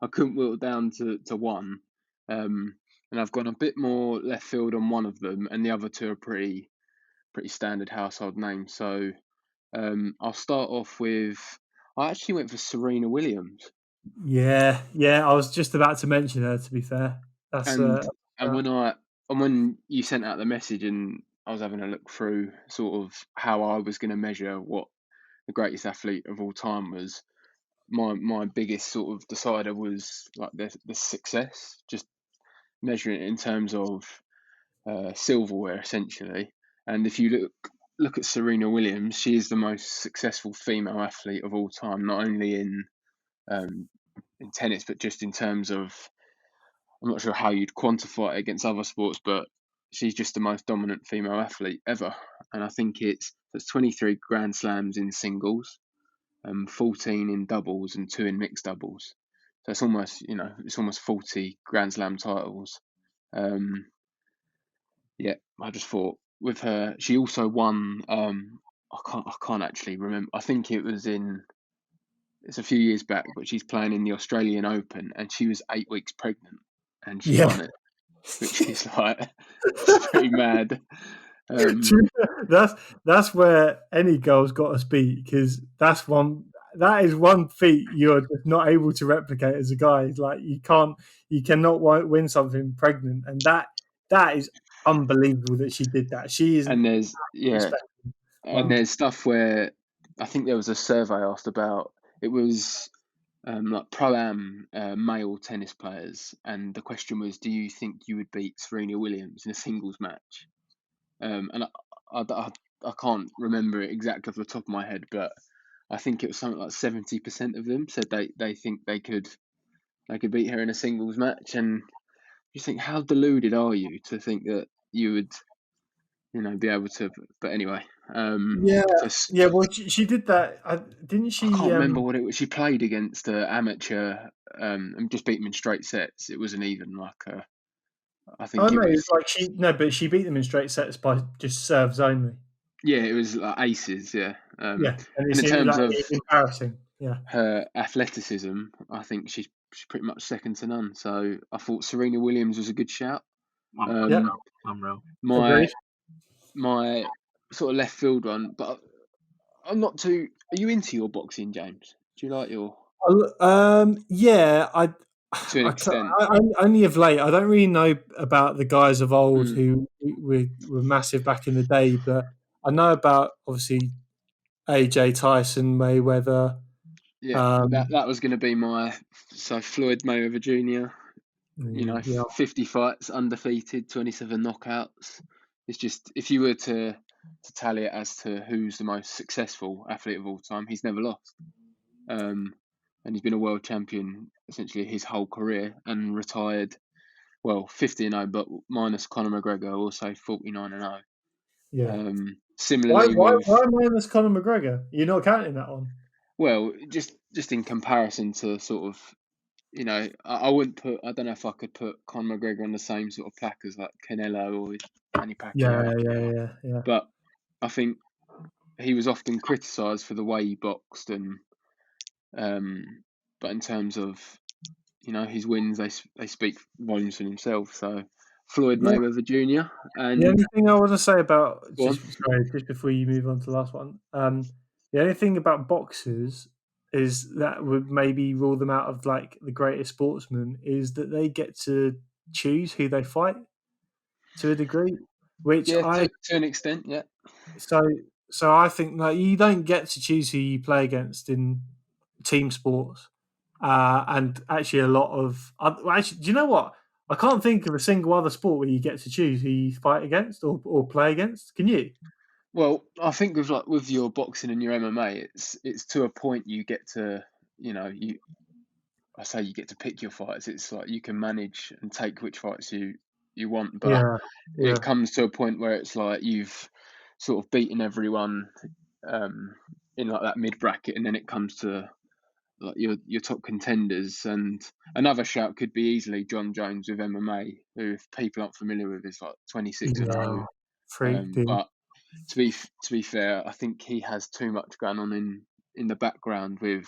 whittle down to one, and I've gone a bit more left field on one of them, and the other 2 are pretty standard household names. So I'll start off with. I actually went for Serena Williams. Yeah. I was just about to mention her. To be fair, and when you sent out the message, and I was having a look through sort of how I was going to measure what the greatest athlete of all time was. My biggest sort of decider was like the success, just measuring it in terms of silverware essentially. And if you look at Serena Williams, she is the most successful female athlete of all time, not only in tennis, but just in terms of, I'm not sure how you'd quantify it against other sports, but she's just the most dominant female athlete ever. And I think it's 23 Grand Slams in singles, 14 in doubles, and 2 in mixed doubles. So it's almost 40 Grand Slam titles. Yeah, I just thought with her, she also won. I can't actually remember. I think it's a few years back, but she's playing in the Australian Open, and she was 8 weeks pregnant, and she won it, which is like it's pretty mad. That's where any girl's got to speak, because that is one feat you're just not able to replicate as a guy. Like you cannot win something pregnant, and that is unbelievable that she did that. She is, and there's stuff where I think there was a survey asked about. It was like pro-am male tennis players, and the question was, do you think you would beat Serena Williams in a singles match? And I can't remember it exactly off the top of my head, but I think it was something like 70% of them said they think they could beat her in a singles match. And you think, how deluded are you to think that you would, be able to? But anyway, Well, she did that, didn't she? I can't remember what it was. She played against an amateur and just beat them in straight sets. It wasn't even like I think it was like but she beat them in straight sets by just serves only. Yeah, it was like aces. Yeah. And in terms of embarrassing, her athleticism, I think she's pretty much second to none. So I thought Serena Williams was a good shout. Unreal. My sort of left field one, but I'm not too. Are you into your boxing, James? Do you like your? Yeah, to an extent. I only of late. I don't really know about the guys of old who were massive back in the day, but I know about obviously AJ, Tyson, Mayweather. Yeah, that was going to be my. So Floyd Mayweather Jr. 50 fights, undefeated, 27 knockouts. It's just, if you were to tally it as to who's the most successful athlete of all time, he's never lost. And he's been a world champion essentially his whole career, and retired, 50-0, but minus Conor McGregor, also 49-0. Yeah. Similarly, why minus Conor McGregor? You're not counting that one? Well, just in comparison to sort of, I wouldn't put. I don't know if I could put Conor McGregor on the same sort of plaque as like Canelo or Manny Pacquiao. Yeah. But I think he was often criticised for the way he boxed, and but in terms of his wins, they speak volumes for himself. So Floyd Mayweather Jr. And the only thing I want to say about just before you move on to the last one, the only thing about boxers is that would maybe rule them out of like the greatest sportsmen is that they get to choose who they fight to a degree, which to an extent, yeah. So So I think that you don't get to choose who you play against in team sports, and actually a lot of. Actually, do you know what? I can't think of a single other sport where you get to choose who you fight against or play against. Can you? Well, I think with your boxing and your MMA, it's to a point you get to, I say you get to pick your fights. It's like you can manage and take which fights you want, but it comes to a point where it's like you've sort of beaten everyone in like that mid bracket, and then it comes to like your top contenders. And another shout could be easily John Jones with MMA, who, if people aren't familiar with, is like 26-0. But to be fair, I think he has too much going on in the background. I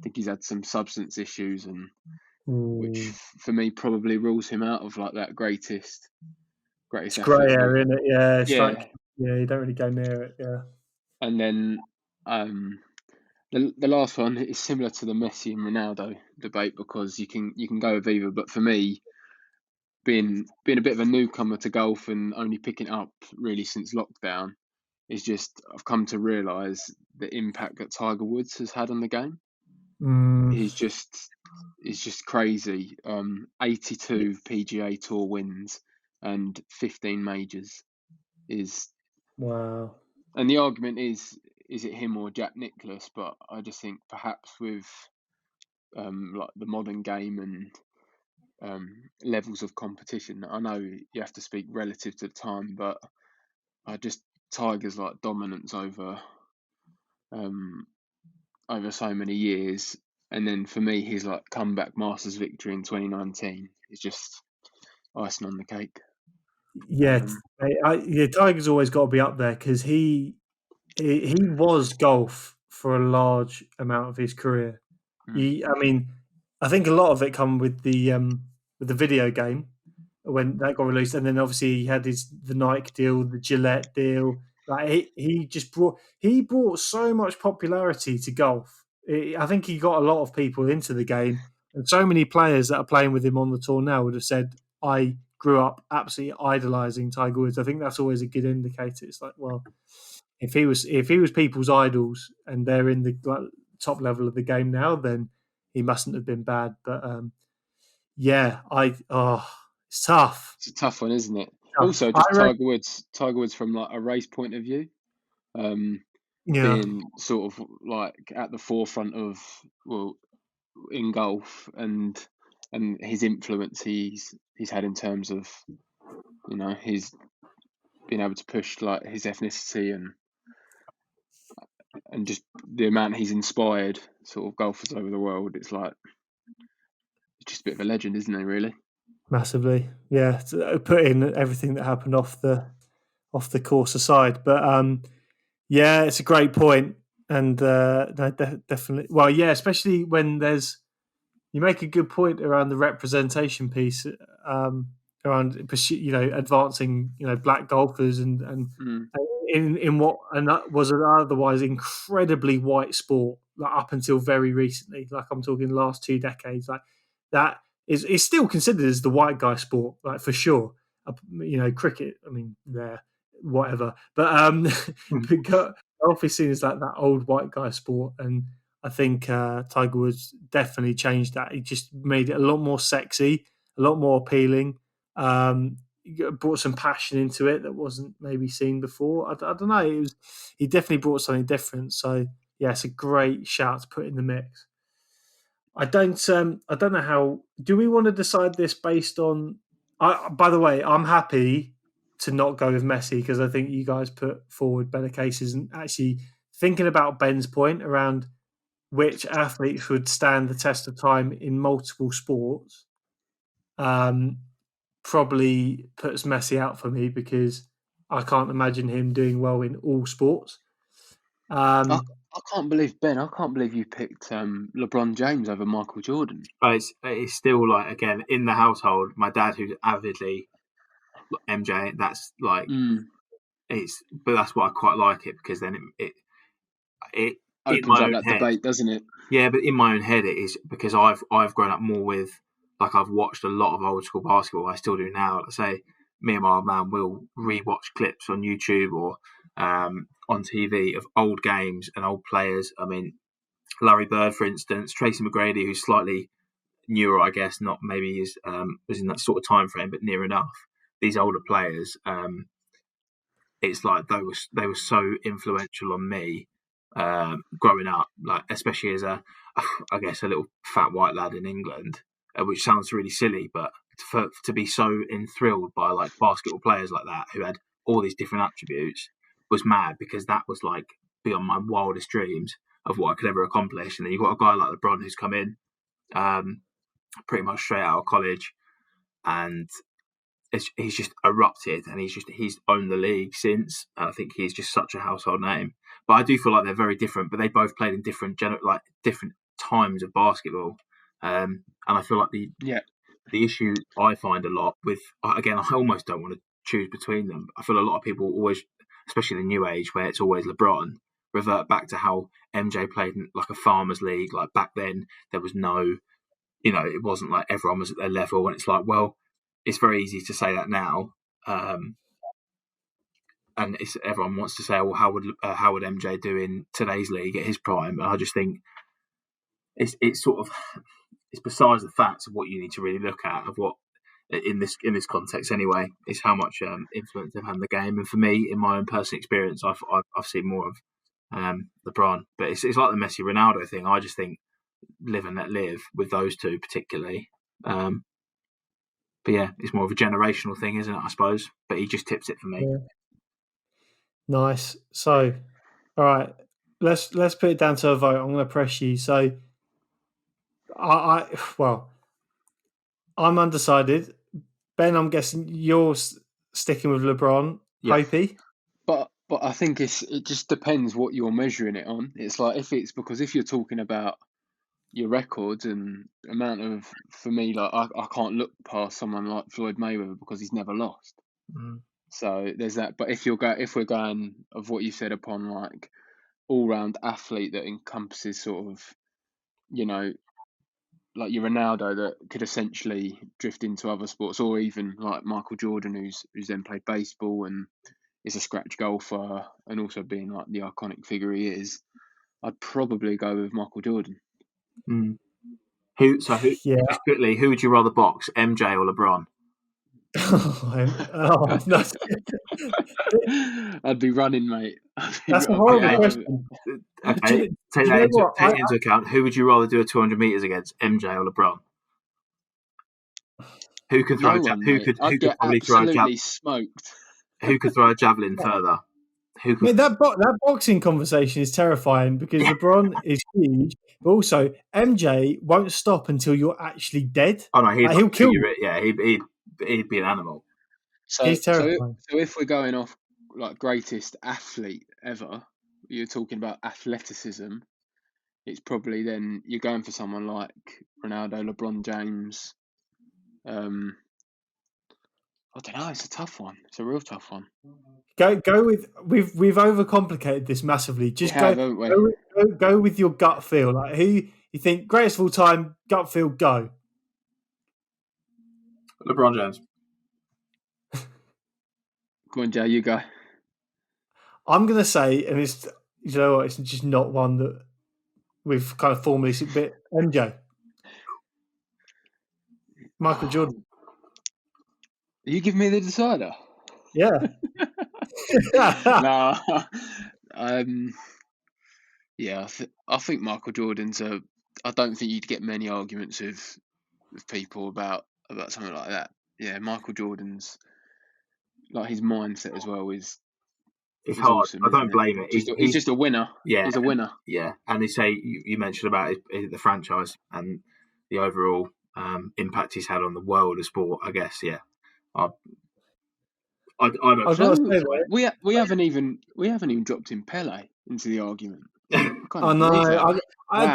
think he's had some substance issues, and which for me probably rules him out of like that greatest. It's grey area, isn't it? Yeah, it's like you don't really go near it. Yeah. And then the last one is similar to the Messi and Ronaldo debate, because you can go with either. But for me, being a bit of a newcomer to golf and only picking it up really since lockdown, is just I've come to realise the impact that Tiger Woods has had on the game. He's just crazy. 82 PGA Tour wins and 15 majors is wow. And the argument is it him or Jack Nicklaus? But I just think perhaps with like the modern game and levels of competition, I know you have to speak relative to the time, but Tiger's like dominance over so many years, and then for me his like comeback Masters victory in 2019 is just icing on the cake. Yeah, Tiger's always got to be up there because he was golf for a large amount of his career. I think a lot of it come with the video game when that got released, and then obviously he had the Nike deal, the Gillette deal. Like he brought so much popularity to golf. I think he got a lot of people into the game, and so many players that are playing with him on the tour now would have said, "I grew up absolutely idolizing Tiger Woods." I think that's always a good indicator. It's like, well, if he was people's idols and they're in the top level of the game now, then he mustn't have been bad. But it's tough. It's a tough one, isn't it? Tough. Also, just Tiger Woods from like a race point of view, being sort of like at the forefront of in golf and his influence he's had in terms of he's been able to push like his ethnicity and just the amount he's inspired sort of golfers over the world. It's like just a bit of a legend, isn't he? Really, massively. Yeah, put in everything that happened off the course aside, but yeah, it's a great point, and definitely. Well, yeah, especially when you make a good point around the representation piece, around advancing black golfers and in what was an otherwise incredibly white sport, like up until very recently, like I'm talking the last 2 decades, like that is still considered as the white guy sport, like for sure. Cricket, I mean, whatever, but golf is seen as like that old white guy sport, and I think Tiger Woods definitely changed that. He just made it a lot more sexy, a lot more appealing. Brought some passion into it that wasn't maybe seen before. I don't know. He definitely brought something different. So yeah, it's a great shout to put in the mix. I don't know how. Do we want to decide this based on? By the way, I'm happy to not go with Messi because I think you guys put forward better cases, and actually thinking about Ben's point around which athletes would stand the test of time in multiple sports, probably puts Messi out for me because I can't imagine him doing well in all sports. I can't believe, Ben, I can't believe you picked LeBron James over Michael Jordan. It's still like, again, in the household, my dad, who's avidly MJ, that's like, but that's why I quite like it, because then it opens up that debate, doesn't it? Yeah, but in my own head, it is because I've grown up more with, like, I've watched a lot of old school basketball. I still do now. Let's say me and my old man will rewatch clips on YouTube or on TV of old games and old players. I mean, Larry Bird, for instance, Tracy McGrady, who's slightly newer, I guess, not maybe was in that sort of time frame, but near enough. These older players, it's like they were so influential on me growing up, like especially as a little fat white lad in England, which sounds really silly, but to be so enthralled by like basketball players like that who had all these different attributes was mad, because that was like beyond my wildest dreams of what I could ever accomplish. And then you've got a guy like LeBron who's come in pretty much straight out of college, and he's just erupted, and he's owned the league since. And I think he's just such a household name. But I do feel like they're very different, but they both played in different times of basketball. And I feel like the issue I find a lot with, again, I almost don't want to choose between them. I feel a lot of people always, especially in the new age where it's always LeBron, revert back to how MJ played in like a farmers league. Like back then there was no, it wasn't like everyone was at their level. And it's like, well, it's very easy to say that now. And everyone wants to say, well, how would MJ do in today's league at his prime? And I just think it's besides the facts of what you need to really look at, of what in this context anyway, is how much influence they've had in the game. And for me, in my own personal experience, I've seen more of LeBron. But it's like the Messi Ronaldo thing. I just think live and let live with those two particularly. But yeah, it's more of a generational thing, isn't it, I suppose? But he just tips it for me. Yeah. Nice. So, all right, let's put it down to a vote. I'm going to press you. So, I'm undecided. Ben, I'm guessing you're sticking with LeBron. Yeah. Popey? But I think it just depends what you're measuring it on. It's like if you're talking about your records and amount of, for me, like I can't look past someone like Floyd Mayweather because he's never lost. Mm. So there's that. But if we're going of what you said upon like all-round athlete that encompasses sort of, like your Ronaldo that could essentially drift into other sports, or even like Michael Jordan who's then played baseball and is a scratch golfer and also being like the iconic figure he is, I'd probably go with Michael Jordan. Mm. Who who would you rather box, MJ or LeBron? I'd be running, mate. That's a horrible question. Okay, take that into account. Who would you rather do a 200 meters against, MJ or LeBron? Who could throw? I'd get absolutely smoked. Who could throw a javelin further? Mate, that boxing conversation is terrifying because LeBron is huge, but also MJ won't stop until you're actually dead. Oh no, he'll kill you. Yeah, he'd be an animal. So, he's terrifying. So if we're going off like greatest athlete ever, you're talking about athleticism. It's probably then you're going for someone like Ronaldo, LeBron James. I don't know. It's a tough one. It's a real tough one. Go with we've overcomplicated this massively. Just go with your gut feel. Like who you think greatest of all time? Gut feel. Go. LeBron James. Go on, Jay. You go. I'm gonna say, and it's it's just not one that we've kind of formally bit. MJ. Michael Jordan. You give me the decider. Yeah. No. Yeah, I think Michael Jordan's I don't think you'd get many arguments with people about something like that. Yeah, Michael Jordan's, like, his mindset as well is. It's hard. Awesome, I don't blame it. He's just a winner. Yeah, he's a winner. Yeah, and they say you mentioned about the franchise and the overall impact he's had on the world of sport. I guess, yeah. I don't know. We haven't even dropped in Pele into the argument. I know. I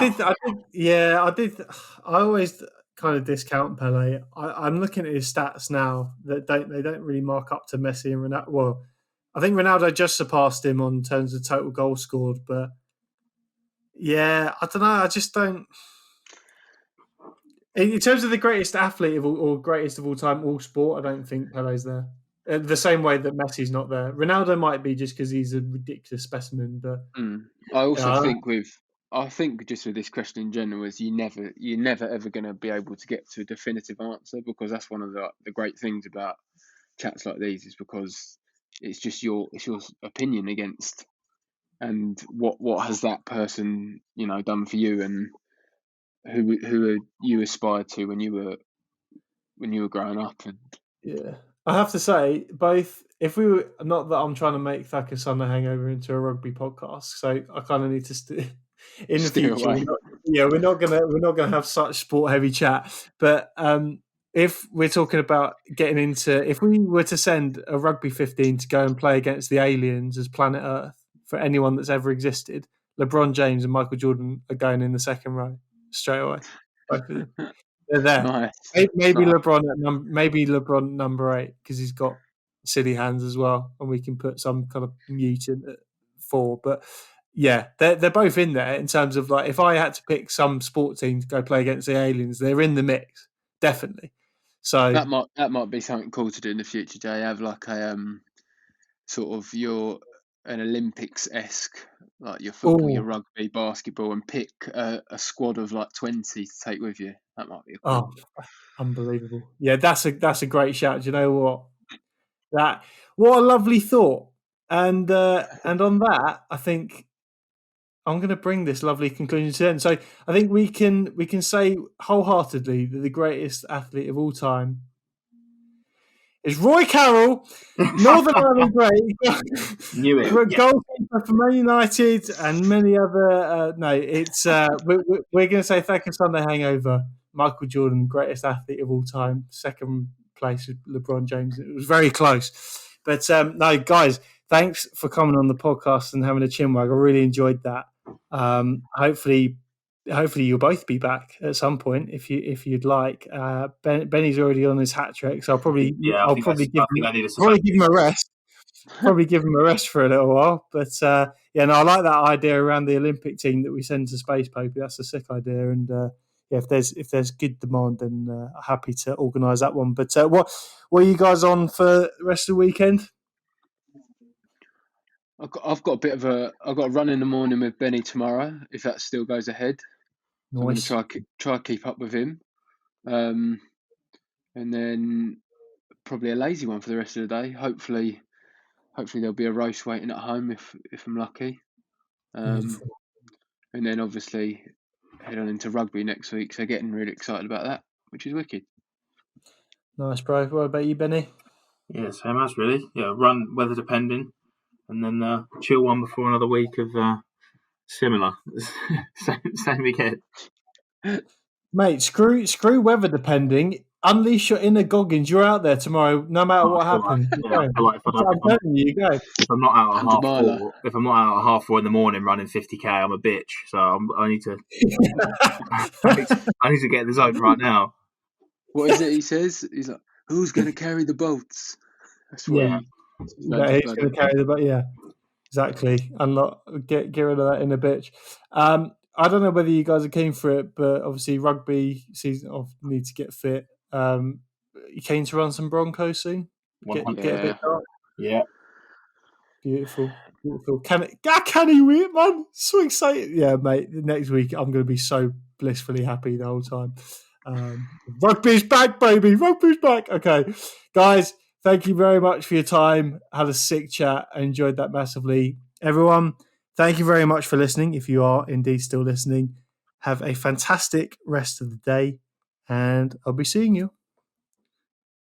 did. I always kind of discount Pele. I'm looking at his stats now that they don't really mark up to Messi and Ronaldo. Well, I think Ronaldo just surpassed him on terms of total goals scored, but yeah, I don't know. I just don't. In terms of the greatest athlete or greatest of all time, all sport, I don't think Pele's there. The same way that Messi's not there. Ronaldo might be just because he's a ridiculous specimen, but I also think just with this question in general is you're never ever going to be able to get to a definitive answer, because that's one of the great things about chats like these, is because it's just your opinion against, and what has that person done for you, and who you aspired to when you were growing up. And yeah, I have to say, both, if we were, not that I'm trying to make Thacker Sunday Hangover into a rugby podcast, so I kind of need to in the future. We're not gonna have such sport heavy chat. But if we're talking about getting into, if we were to send a rugby 15 to go and play against the aliens as Planet Earth for anyone that's ever existed, LeBron James and Michael Jordan are going in the second row straight away. Both of them. They're there. Nice. Maybe nice. LeBron number 8, because he's got silly hands as well, and we can put some kind of mutant at 4. But yeah, they're both in there in terms of, like, if I had to pick some sport team to go play against the aliens, they're in the mix, definitely. So that might be something cool to do in the future, Jay. Have like a sort of an Olympics-esque, like your football, your rugby, basketball, and pick a squad of like 20 to take with you. That might be cool. Oh, unbelievable! Yeah, that's a great shout. Do you know what? What a lovely thought. And on that, I think I'm going to bring this lovely conclusion to end. So I think we can say wholeheartedly that the greatest athlete of all time is Roy Carroll, Northern Ireland great, Knew it. Goalkeeper for Man United and many other. No, it's we're going to say Thacker Sunday Hangover. Michael Jordan, greatest athlete of all time, second place with LeBron James. It was very close, but no, guys, thanks for coming on the podcast and having a chinwag. I really enjoyed that. Hopefully you'll both be back at some point if you'd like. Benny's already on his hat trick, so I'll probably give him a rest. Probably give him a rest for a little while. But I like that idea around the Olympic team that we send to space, Popey. That's a sick idea, and if there's good demand, then happy to organise that one. But what are you guys on for the rest of the weekend? I've got I've got a run in the morning with Benny tomorrow, if that still goes ahead. Nice. So I'm going to try keep up with him, and then probably a lazy one for the rest of the day. Hopefully there'll be a roast waiting at home if I'm lucky, and then obviously head on into rugby next week. So getting really excited about that, which is wicked. Nice, bro. What about you, Benny? Yeah, same as really. Yeah, run weather depending, and then chill one before another week of similar. same weekend. Mate, screw weather depending. Unleash your inner Goggins. You're out there tomorrow, no matter what happens. Yeah, if I'm not out at 4:30 in the morning running 50k, I'm a bitch. So I need to. I need to get in the zone right now. What is it he says? He's like, "Who's going to carry the boats?" That's what he's going to carry the boat. Yeah, exactly. Get rid of that inner bitch. I don't know whether you guys are keen for it, but obviously rugby season need to get fit. You keen to run some Broncos soon? Get a bit dark. Yeah. Beautiful. Can he win, man? So excited. Yeah, mate. Next week I'm going to be so blissfully happy the whole time. Rugby's back, baby. Rugby's back. Okay, guys, thank you very much for your time. Had a sick chat. I enjoyed that massively. Everyone, thank you very much for listening. If you are indeed still listening, have a fantastic rest of the day, and I'll be seeing you.